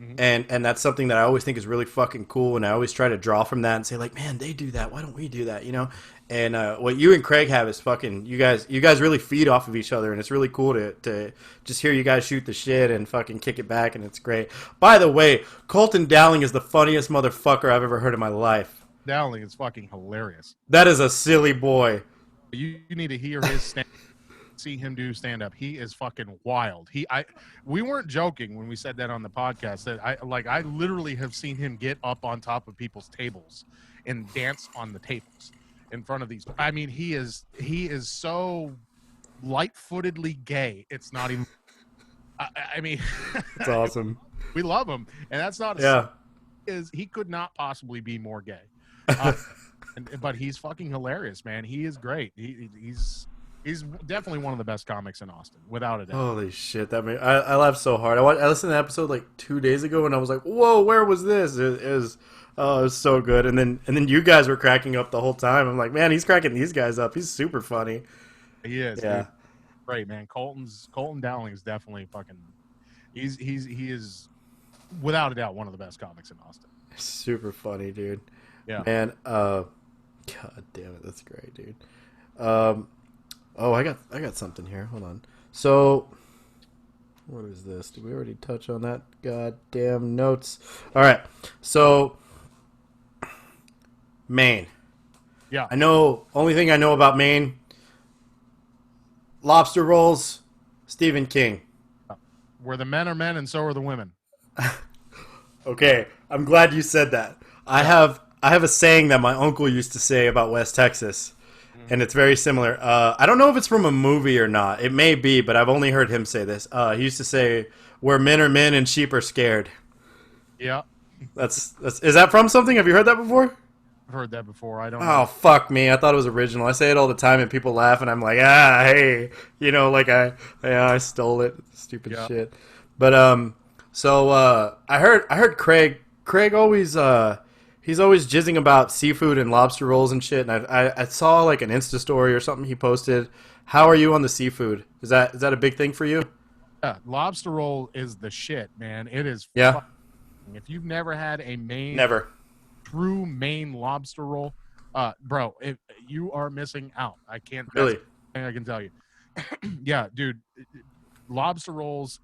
Mm-hmm. And that's something that I always think is really fucking cool, and I always try to draw from that and say, like, man, they do that, why don't we do that, you know? And what you and Craig have is fucking, you guys really feed off of each other, and it's really cool to just hear you guys shoot the shit and fucking kick it back, and it's great. By the way, Colton Dowling is the funniest motherfucker I've ever heard in my life. Dowling is fucking hilarious. That is a silly boy. You need to hear his stand. See him do stand up. He is fucking wild. We weren't joking when we said that on the podcast. That I literally have seen him get up on top of people's tables and dance on the tables in front of these. I mean, he is so light-footedly gay. It's not even. I mean, it's awesome. We love him, and that's not. He could not possibly be more gay. But he's fucking hilarious, man. He is great. He's definitely one of the best comics in Austin, without a doubt. Holy shit! I laughed so hard. I listened to the episode like 2 days ago, and I was like, "Whoa, where was this?" It was so good. And then you guys were cracking up the whole time. I'm like, man, he's cracking these guys up. He's super funny. He is. Yeah. Dude. Great, man. Colton Dowling is definitely fucking. He is without a doubt one of the best comics in Austin. Super funny, dude. Yeah. Man, God damn it, that's great, dude. Oh, I got something here. Hold on. So, what is this? Did we already touch on that? Goddamn notes. All right. So, Maine. Yeah. Only thing I know about Maine, lobster rolls, Stephen King. Where the men are men and so are the women. Okay. I'm glad you said that. I have a saying that my uncle used to say about West Texas. And it's very similar. I don't know if it's from a movie or not. It may be, but I've only heard him say this. He used to say, "Where men are men and sheep are scared." Yeah. Is that from something? Have you heard that before? I've heard that before. I don't know. Oh, fuck me. I thought it was original. I say it all the time and people laugh and I'm like, hey. You know, like I stole it. Stupid shit. But, I heard Craig always, he's always jizzing about seafood and lobster rolls and shit. And I saw like an Insta story or something he posted. How are you on the seafood? Is that a big thing for you? Yeah, lobster roll is the shit, man. It is. Yeah. If you've never had a true Maine lobster roll, bro, you are missing out. I can't. Really? I can tell you. Yeah, dude. Lobster rolls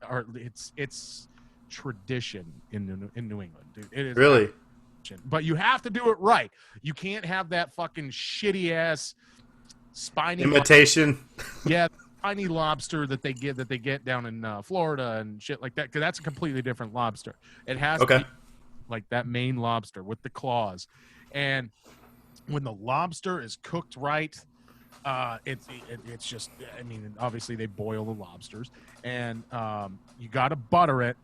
it's tradition in New England, dude. It is really. But you have to do it right. You can't have that fucking shitty ass spiny imitation. Yeah, spiny lobster that they get down in Florida and shit like that. Because that's a completely different lobster. It has to be like that Maine lobster with the claws. And when the lobster is cooked right, it's just. I mean, obviously they boil the lobsters, and you got to butter it,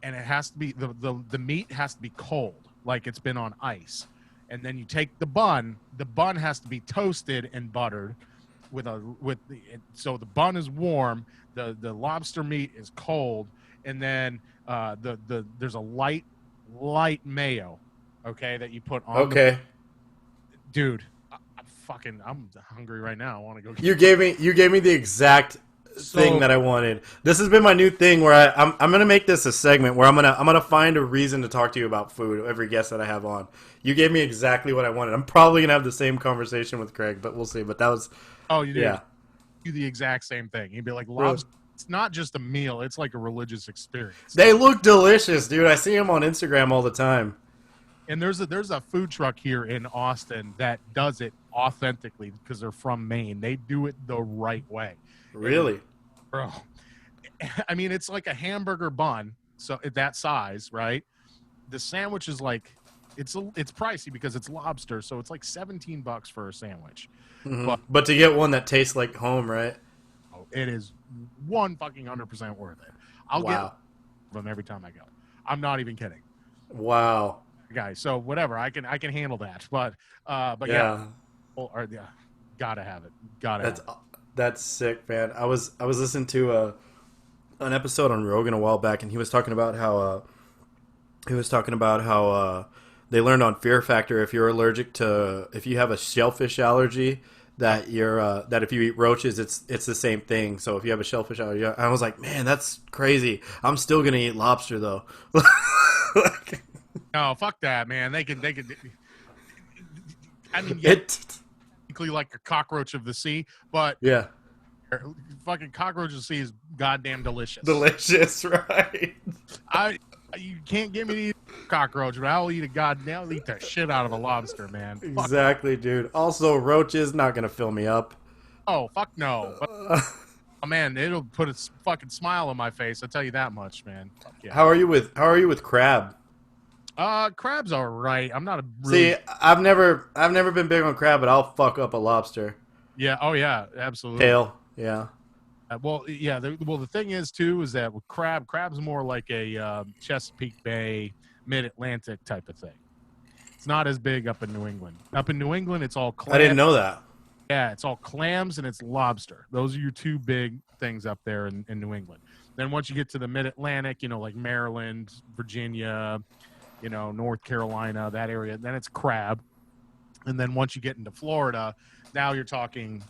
and it has to be the meat has to be cold. Like it's been on ice, and then you take the bun. The bun has to be toasted and buttered, so the bun is warm. The lobster meat is cold, and then there's a light mayo, okay, that you put on. Okay, dude, I'm hungry right now. I want to go. You gave me the exact thing that I wanted. This has been my new thing where I'm gonna make this a segment where I'm gonna find a reason to talk to you about food. Every guest that I have on, you gave me exactly what I wanted. I'm probably gonna have the same conversation with Craig, but we'll see. But that was you did. do the exact same thing. He'd be like, Bro. lobster. It's not just a meal; it's like a religious experience. They look delicious, dude. I see them on Instagram all the time. And there's a food truck here in Austin that does it authentically because they're from Maine. They do it the right way. Really? And, bro, I mean, it's like a hamburger bun, so at that size, right? The sandwich is like it's pricey because it's lobster, so it's like $17 for a sandwich. Mm-hmm. But to get one that tastes like home, right? Oh, it is 100% worth it. I'll get them every time I go. I'm not even kidding. Wow. Guys, so whatever, I can handle that. But yeah, gotta have it. That's sick, man. I was listening to an episode on Rogan a while back, and he was talking about how they learned on Fear Factor if you have a shellfish allergy that that if you eat roaches it's the same thing. So if you have a shellfish allergy, I was like, man, that's crazy. I'm still gonna eat lobster though. No, fuck that, man. They could. I mean, yeah, technically like a cockroach of the sea, but yeah, fucking cockroach of the sea is goddamn delicious. Delicious, right? You can't get me to eat a cockroach, but I'll eat the shit out of a lobster, man. Exactly, dude. Also, roaches not gonna fill me up. Oh, fuck no. Oh man, it'll put a fucking smile on my face. I'll tell you that much, man. Fuck yeah. How are you with crab? Crab's all right. I'm not a really... See, I've never been big on crab, but I'll fuck up a lobster. Yeah. Oh yeah. Absolutely. Tail. Yeah. Well, yeah. The thing is too is that with crab's more like a Chesapeake Bay, Mid-Atlantic type of thing. It's not as big up in New England. Up in New England, it's all clams. I didn't know that. Yeah, it's all clams and it's lobster. Those are your two big things up there in New England. Then once you get to the Mid-Atlantic, like Maryland, Virginia, North Carolina, that area, then it's crab. And then once you get into Florida, now you're talking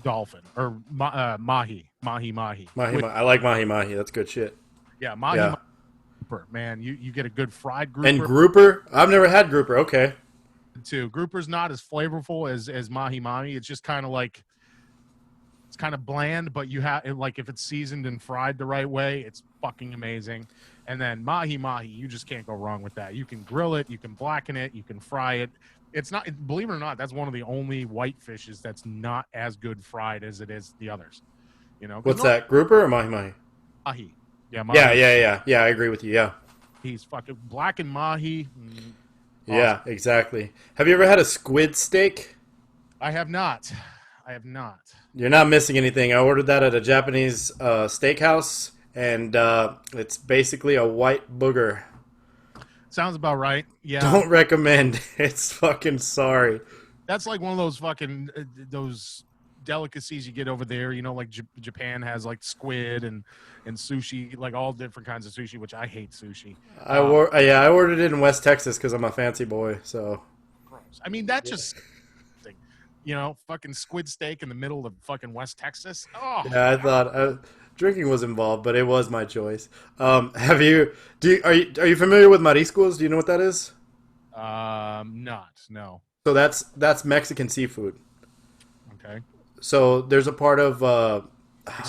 dolphin or mahi. I like mahi. That's good shit. Yeah, mahi. Yeah. Grouper, man, you get a good fried grouper. And grouper? I've never had grouper. Okay. Too. Grouper's not as flavorful as mahi. It's just kind of like it's kind of bland, but you have like if it's seasoned and fried the right way, it's fucking amazing. And then mahi, you just can't go wrong with that. You can grill it, you can blacken it, you can fry it. It's not, believe it or not, that's one of the only white fishes that's not as good fried as it is the others. What's that? Grouper or mahi? Mahi. Yeah, mahi. Yeah. I agree with you. Yeah. He's fucking blackened mahi. Awesome. Yeah, exactly. Have you ever had a squid steak? I have not. You're not missing anything. I ordered that at a Japanese steakhouse, and it's basically a white booger. Sounds about right. Yeah. Don't recommend. It's fucking sorry. That's like one of those fucking those delicacies you get over there. Like Japan has like squid and sushi, like all different kinds of sushi, which I hate sushi. I ordered it in West Texas because I'm a fancy boy. So. Gross. I mean, that's just. Fucking squid steak in the middle of fucking West Texas. Oh, yeah, I thought drinking was involved, but it was my choice. Are you familiar with mariscos? Do you know what that is? No. So that's Mexican seafood. Okay. So there's a part of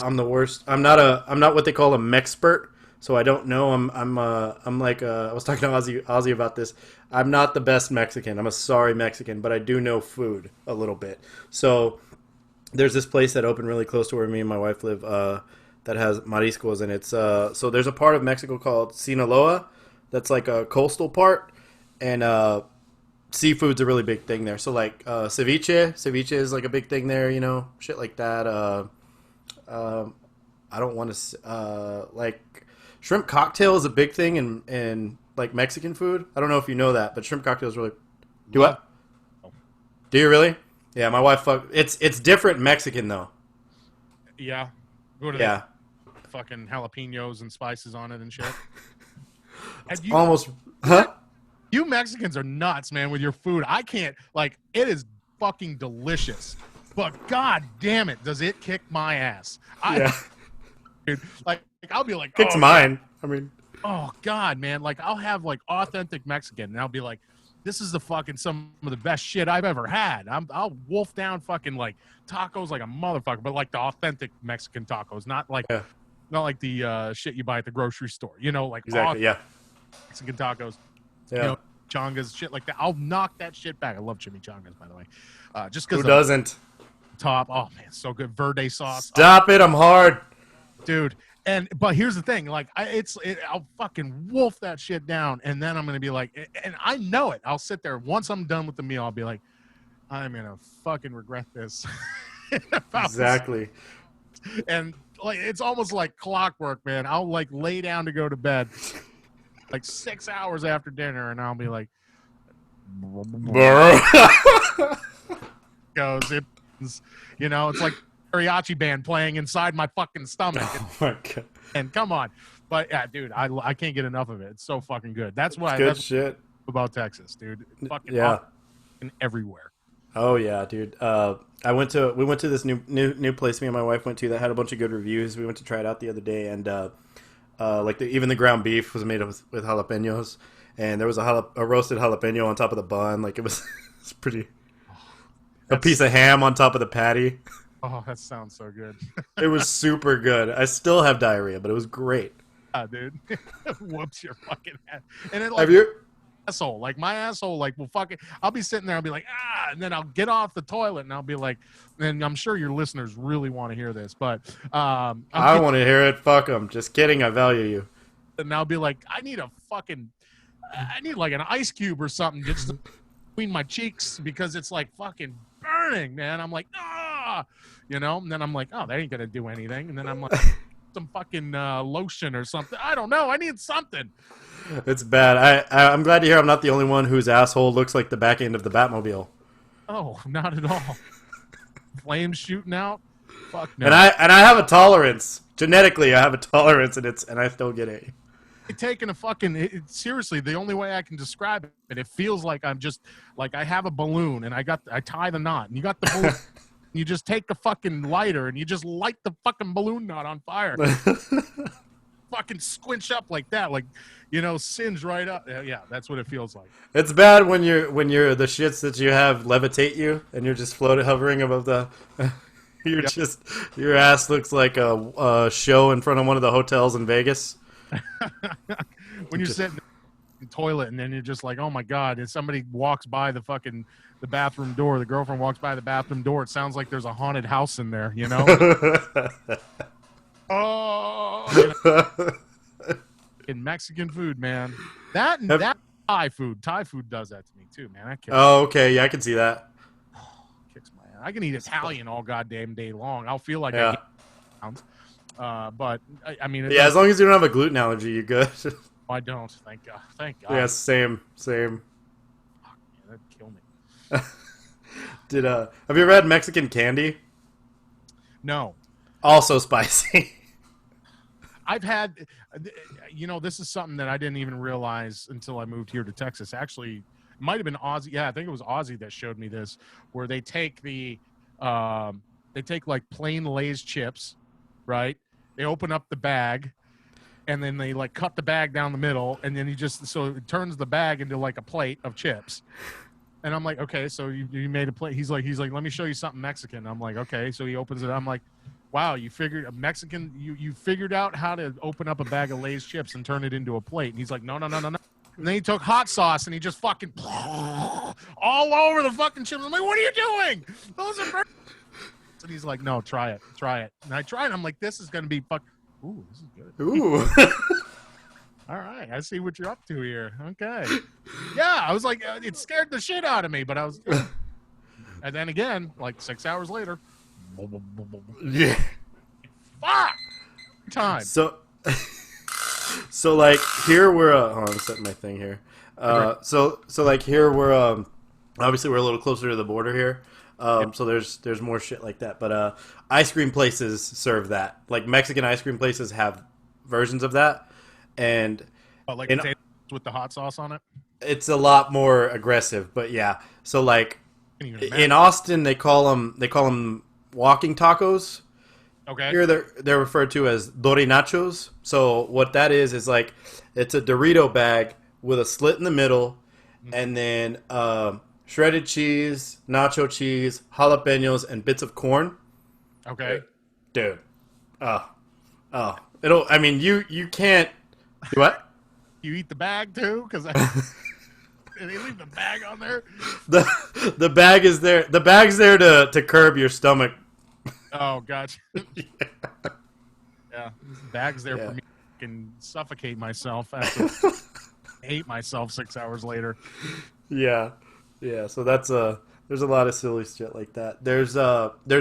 I'm the worst. I'm not what they call a mexpert. So I don't know. I'm like I was talking to Ozzy about this. I'm not the best Mexican. I'm a sorry Mexican, but I do know food a little bit. So there's this place that opened really close to where me and my wife live that has mariscos, and it's so there's a part of Mexico called Sinaloa that's like a coastal part, and seafood's a really big thing there. So like ceviche is like a big thing there, shit like that. I don't want to like. Shrimp cocktail is a big thing in like Mexican food. I don't know if you know that, but shrimp cocktail is really. Do what? Do you really? Yeah, my wife. It's different Mexican though. Yeah. What are they? Fucking jalapenos and spices on it and shit. Almost. Huh? You Mexicans are nuts, man, with your food. I can't. Like, it is fucking delicious, but god damn it, does it kick my ass? Dude, like I'll be like, it's mine. I mean, oh god, man, like I'll have like authentic Mexican, and I'll be like, this is the fucking some of the best shit I've ever had. I'll wolf down fucking like tacos like a motherfucker, but like the authentic Mexican tacos, not like the shit you buy at the grocery store. You know, like Exactly. Yeah. Mexican tacos. Yeah. You know, chongas, shit like that. I'll knock that shit back. I love chimichangas, by the way. Just because who doesn't? Top. Oh man, so good. Verde sauce. Stop it! I'm hard, dude. But here's the thing, like I'll fucking wolf that shit down, and then I'm gonna be like, and I know it. I'll sit there once I'm done with the meal. I'll be like, I'm gonna fucking regret this. Exactly. And like it's almost like clockwork, man. I'll like lay down to go to bed, like 6 hours after dinner, and I'll be like, goes it, you know, it's like mariachi band playing inside my fucking stomach. Oh my God. And come on. But yeah, dude, I can't get enough of it. It's so fucking good. That's why good shit about Texas, dude. Fucking everywhere. Oh yeah, dude. We went to this new place me and my wife went to that had a bunch of good reviews. We went to try it out the other day, and even the ground beef was made with jalapenos, and there was a roasted jalapeno on top of the bun. Like it's pretty. A piece of ham on top of the patty. Oh, that sounds so good. It was super good. I still have diarrhea, but it was great. Dude. Whoops your fucking head. And it like have you? Asshole. Like my asshole, like will fucking I'll be sitting there, I'll be like, and then I'll get off the toilet and I'll be like, and I'm sure your listeners really want to hear this, but I want to hear it. Fuck them. Just kidding. I value you. And I'll be like, I need like an ice cube or something just between my cheeks because it's like fucking burning, man. I'm like, you know, and then I'm like, oh, that ain't gonna do anything. And then I'm like, some fucking lotion or something. I don't know. I need something. It's bad. I'm glad to hear I'm not the only one whose asshole looks like the back end of the Batmobile. Oh, not at all. Flames shooting out. Fuck no. And I have a tolerance. Genetically, I have a tolerance, and I still get it. Taking a fucking seriously, the only way I can describe it feels like I'm just like I have a balloon and I tie the knot, and you got the balloon. You just take the fucking lighter and you just light the fucking balloon knot on fire. Fucking squinch up like that, like, you know, singe right up. Yeah, that's what it feels like. It's bad when you're the shits that you have levitate you and you're just hovering above the. Your ass looks like a show in front of one of the hotels in Vegas. When you're sitting in the toilet and then you're just like, oh my God, and somebody walks by the bathroom door, the girlfriend walks by the bathroom door, it sounds like there's a haunted house in there, you know? Oh, you know? In Mexican food, man. That Thai food does that to me too, man. Okay, yeah, I can see that. Kicks my ass. I can eat Italian all goddamn day long. I'll feel like but I mean, yeah, as long as you don't have a gluten allergy, you're good. I don't. Thank God. Yeah, same. Fuck, man, that'd kill me. Have you ever had Mexican candy? No. Also spicy. I've had, you know, this is something that I didn't even realize until I moved here to Texas. Actually, it might have been Ozzy. Yeah, I think it was Ozzy that showed me this, where they take like plain Lay's chips, right? They open up the bag, and then they like cut the bag down the middle, and then so it turns the bag into like a plate of chips. And I'm like, okay, so you made a plate. He's like, let me show you something Mexican. I'm like, okay. So he opens it. I'm like, wow, you figured a Mexican, you figured out how to open up a bag of Lay's chips and turn it into a plate. And he's like, no. And then he took hot sauce and he just fucking all over the fucking chips. I'm like, what are you doing? Those are. And he's like, no, try it. And I tried. I'm like, this is gonna be ooh, this is good. Ooh. All right, I see what you're up to here. Okay. Yeah, I was like, it scared the shit out of me, but I was. And then again, like 6 hours later. Yeah. Fuck. Time. So like here we're. Hold on, I'm setting my thing here. So like here we're. Obviously we're a little closer to the border here. So there's more shit like that. But ice cream places serve that. Like Mexican ice cream places have versions of that. And like potatoes with the hot sauce on it? It's a lot more aggressive, but yeah. So like in Austin they call them walking tacos. Okay. Here they're referred to as dorinachos. So what that is like it's a Dorito bag with a slit in the middle, and then shredded cheese, nacho cheese, jalapenos, and bits of corn. Okay. Dude. Oh. Oh. It'll. I mean, you can't. What? You eat the bag too? Because they leave the bag on there. The bag is there. The bag's there to curb your stomach. Oh, gotcha. Yeah, this bag's there Yeah. for me. I can suffocate myself after I hate myself 6 hours later. Yeah. Yeah. So that's there's a lot of silly shit like that. There's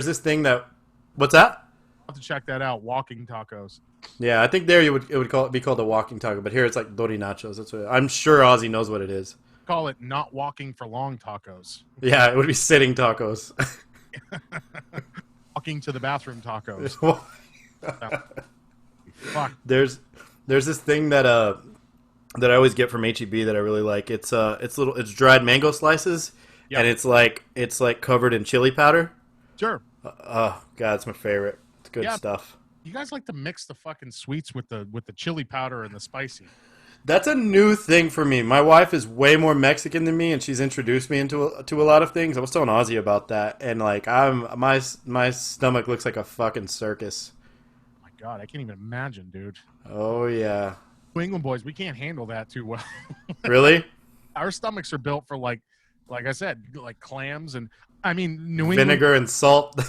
this thing that. What's that? I'll have to check that out. Walking tacos. Yeah, I think there it would be called a walking taco, but here it's like Dori Nachos. That's what I'm sure Ozzy knows what it is. Call it not walking for long tacos. Yeah, it would be sitting tacos. Walking to the bathroom tacos. Fuck. There's this thing that I always get from HEB that I really like. It's dried mango slices, Yep. and it's like covered in chili powder. Sure. Oh God, it's my favorite. It's good stuff. You guys like to mix the fucking sweets with the chili powder and the spicy. That's a new thing for me. My wife is way more Mexican than me, and she's introduced me to a lot of things. I was telling Ozzy about that, and like my stomach looks like a fucking circus. Oh my God, I can't even imagine, dude. Oh yeah, New England boys, we can't handle that too well. really? Our stomachs are built for like I said, like clams and I mean New England Vinegar and salt.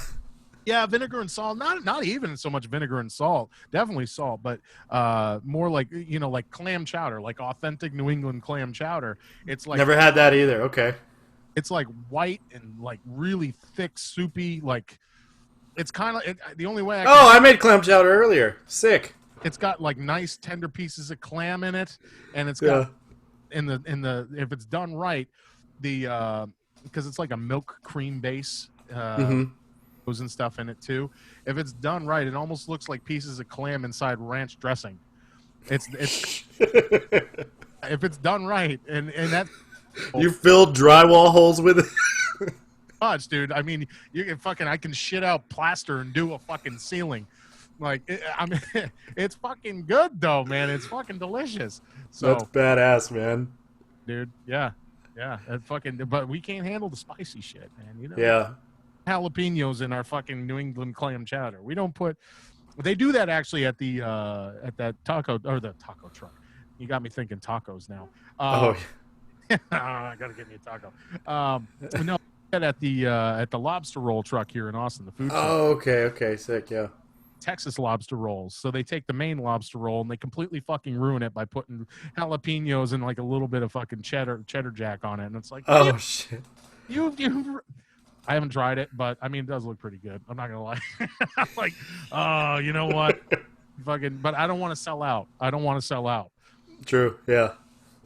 Yeah, vinegar and salt. Not even so much vinegar and salt. Definitely salt, but more like like clam chowder, like authentic New England clam chowder. It's like Never had that either. Okay. it's like white and like really thick, soupy. Like it's kind of the only way. I made clam chowder earlier. Sick. It's got like nice tender pieces of clam in it, and it's got in the if it's done right, the because it's like a milk cream base. And stuff in it too. If it's done right, it almost looks like pieces of clam inside ranch dressing. It's if it's done right, and that You filled drywall holes with it. much, dude. I mean, you can I can shit out plaster and do a fucking ceiling. Like I mean, it's fucking good though, man. It's fucking delicious. So That's badass, man. dude, yeah, but we can't handle the spicy shit, man. Yeah. Jalapenos in our fucking New England clam chowder. We don't put. They do that actually at the that taco or the taco truck. You got me thinking tacos now. I gotta get me a taco. No, at the lobster roll truck here in Austin, the food truck. Oh, okay, sick, yeah. Texas lobster rolls. So they take the main lobster roll and they completely fucking ruin it by putting jalapenos and like a little bit of fucking cheddar jack on it, and it's like, oh shit. You I haven't tried it, but I mean, it does look pretty good. I'm not gonna lie. I'm like, oh, you know what? Fucking, but I don't want to sell out. True, yeah.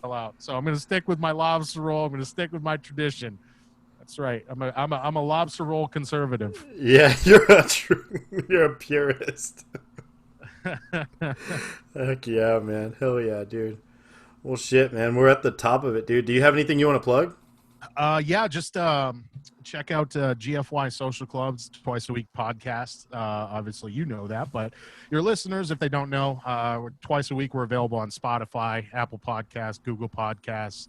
Sell out. So I'm gonna stick with my lobster roll. I'm gonna stick with my tradition. That's right. I'm a lobster roll conservative. Yeah, you're a purist. Heck yeah, man. Hell yeah, dude. Well, shit, man. We're at the top of it, dude. Do you have anything you want to plug? Yeah, just check out GFY Social Club's twice a week podcast. Obviously, you know that, but your listeners, if they don't know, twice a week we're available on Spotify, Apple Podcasts, Google Podcasts,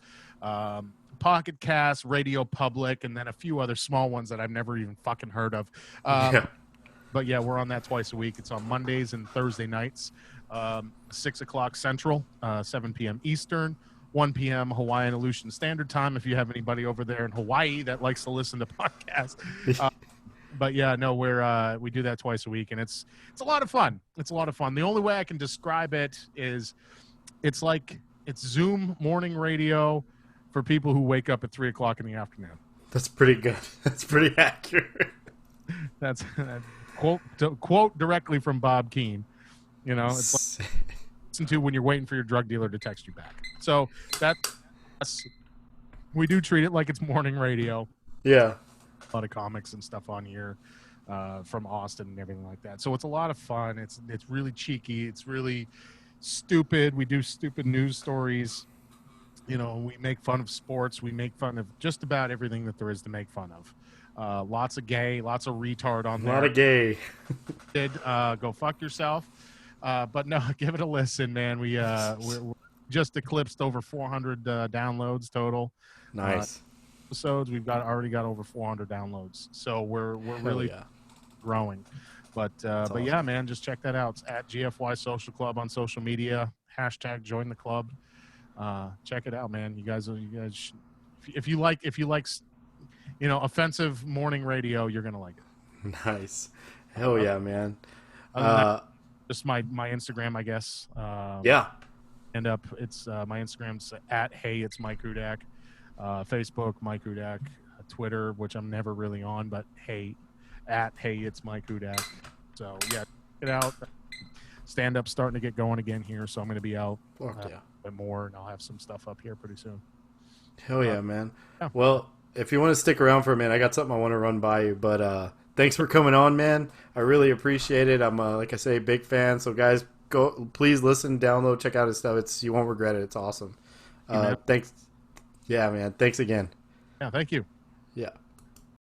Pocket Cast, Radio Public, and then a few other small ones that I've never even fucking heard of. Yeah. But yeah, we're on that twice a week. It's on Mondays and Thursday nights, 6 o'clock Central, 7 p.m. Eastern. 1 p.m. Hawaiian Aleutian Standard Time if you have anybody over there in Hawaii that likes to listen to podcasts. But yeah, no, we do that twice a week, and it's a lot of fun. It's a lot of fun. The only way I can describe it is it's Zoom morning radio for people who wake up at 3 o'clock in the afternoon. That's pretty good. That's pretty accurate. That's quote directly from Bob Keane. It's like listen to when you're waiting for your drug dealer to text you back. So we do treat it like it's morning radio. Yeah. A lot of comics and stuff on here from Austin and everything like that. So it's a lot of fun. It's really cheeky. It's really stupid. We do stupid news stories. We make fun of sports. We make fun of just about everything that there is to make fun of. Lots of gay, lots of retard on there. A lot of gay. Go fuck yourself. But no, give it a listen, man. We're just eclipsed over 400 downloads total. Nice. Episodes, we've already got over 400 downloads, so we're Hell really yeah. growing. But awesome. Yeah, man, just check that out. It's at GFY Social Club on social media. # join the club. Check it out, man. You guys, if you like, offensive morning radio, you're gonna like it. Nice. Hell yeah, man. Other than that, just my Instagram, I guess. Yeah. It's my Instagram's at Hey It's Mike Hudak. Facebook Mike Hudak. Twitter, which I'm never really on, but at Hey It's Mike Hudak. So yeah, check it out. Stand up starting to get going again here, so I'm going to be out Yeah. a bit more, and I'll have some stuff up here pretty soon. Hell yeah, man. Yeah. Well, if you want to stick around for a minute, I got something I want to run by you. But thanks for coming on, man. I really appreciate it. I'm like I say, big fan. So guys, please listen, download, check out his stuff. You won't regret it. It's awesome. Thanks. Yeah, man. Thanks again. Yeah, thank you. Yeah.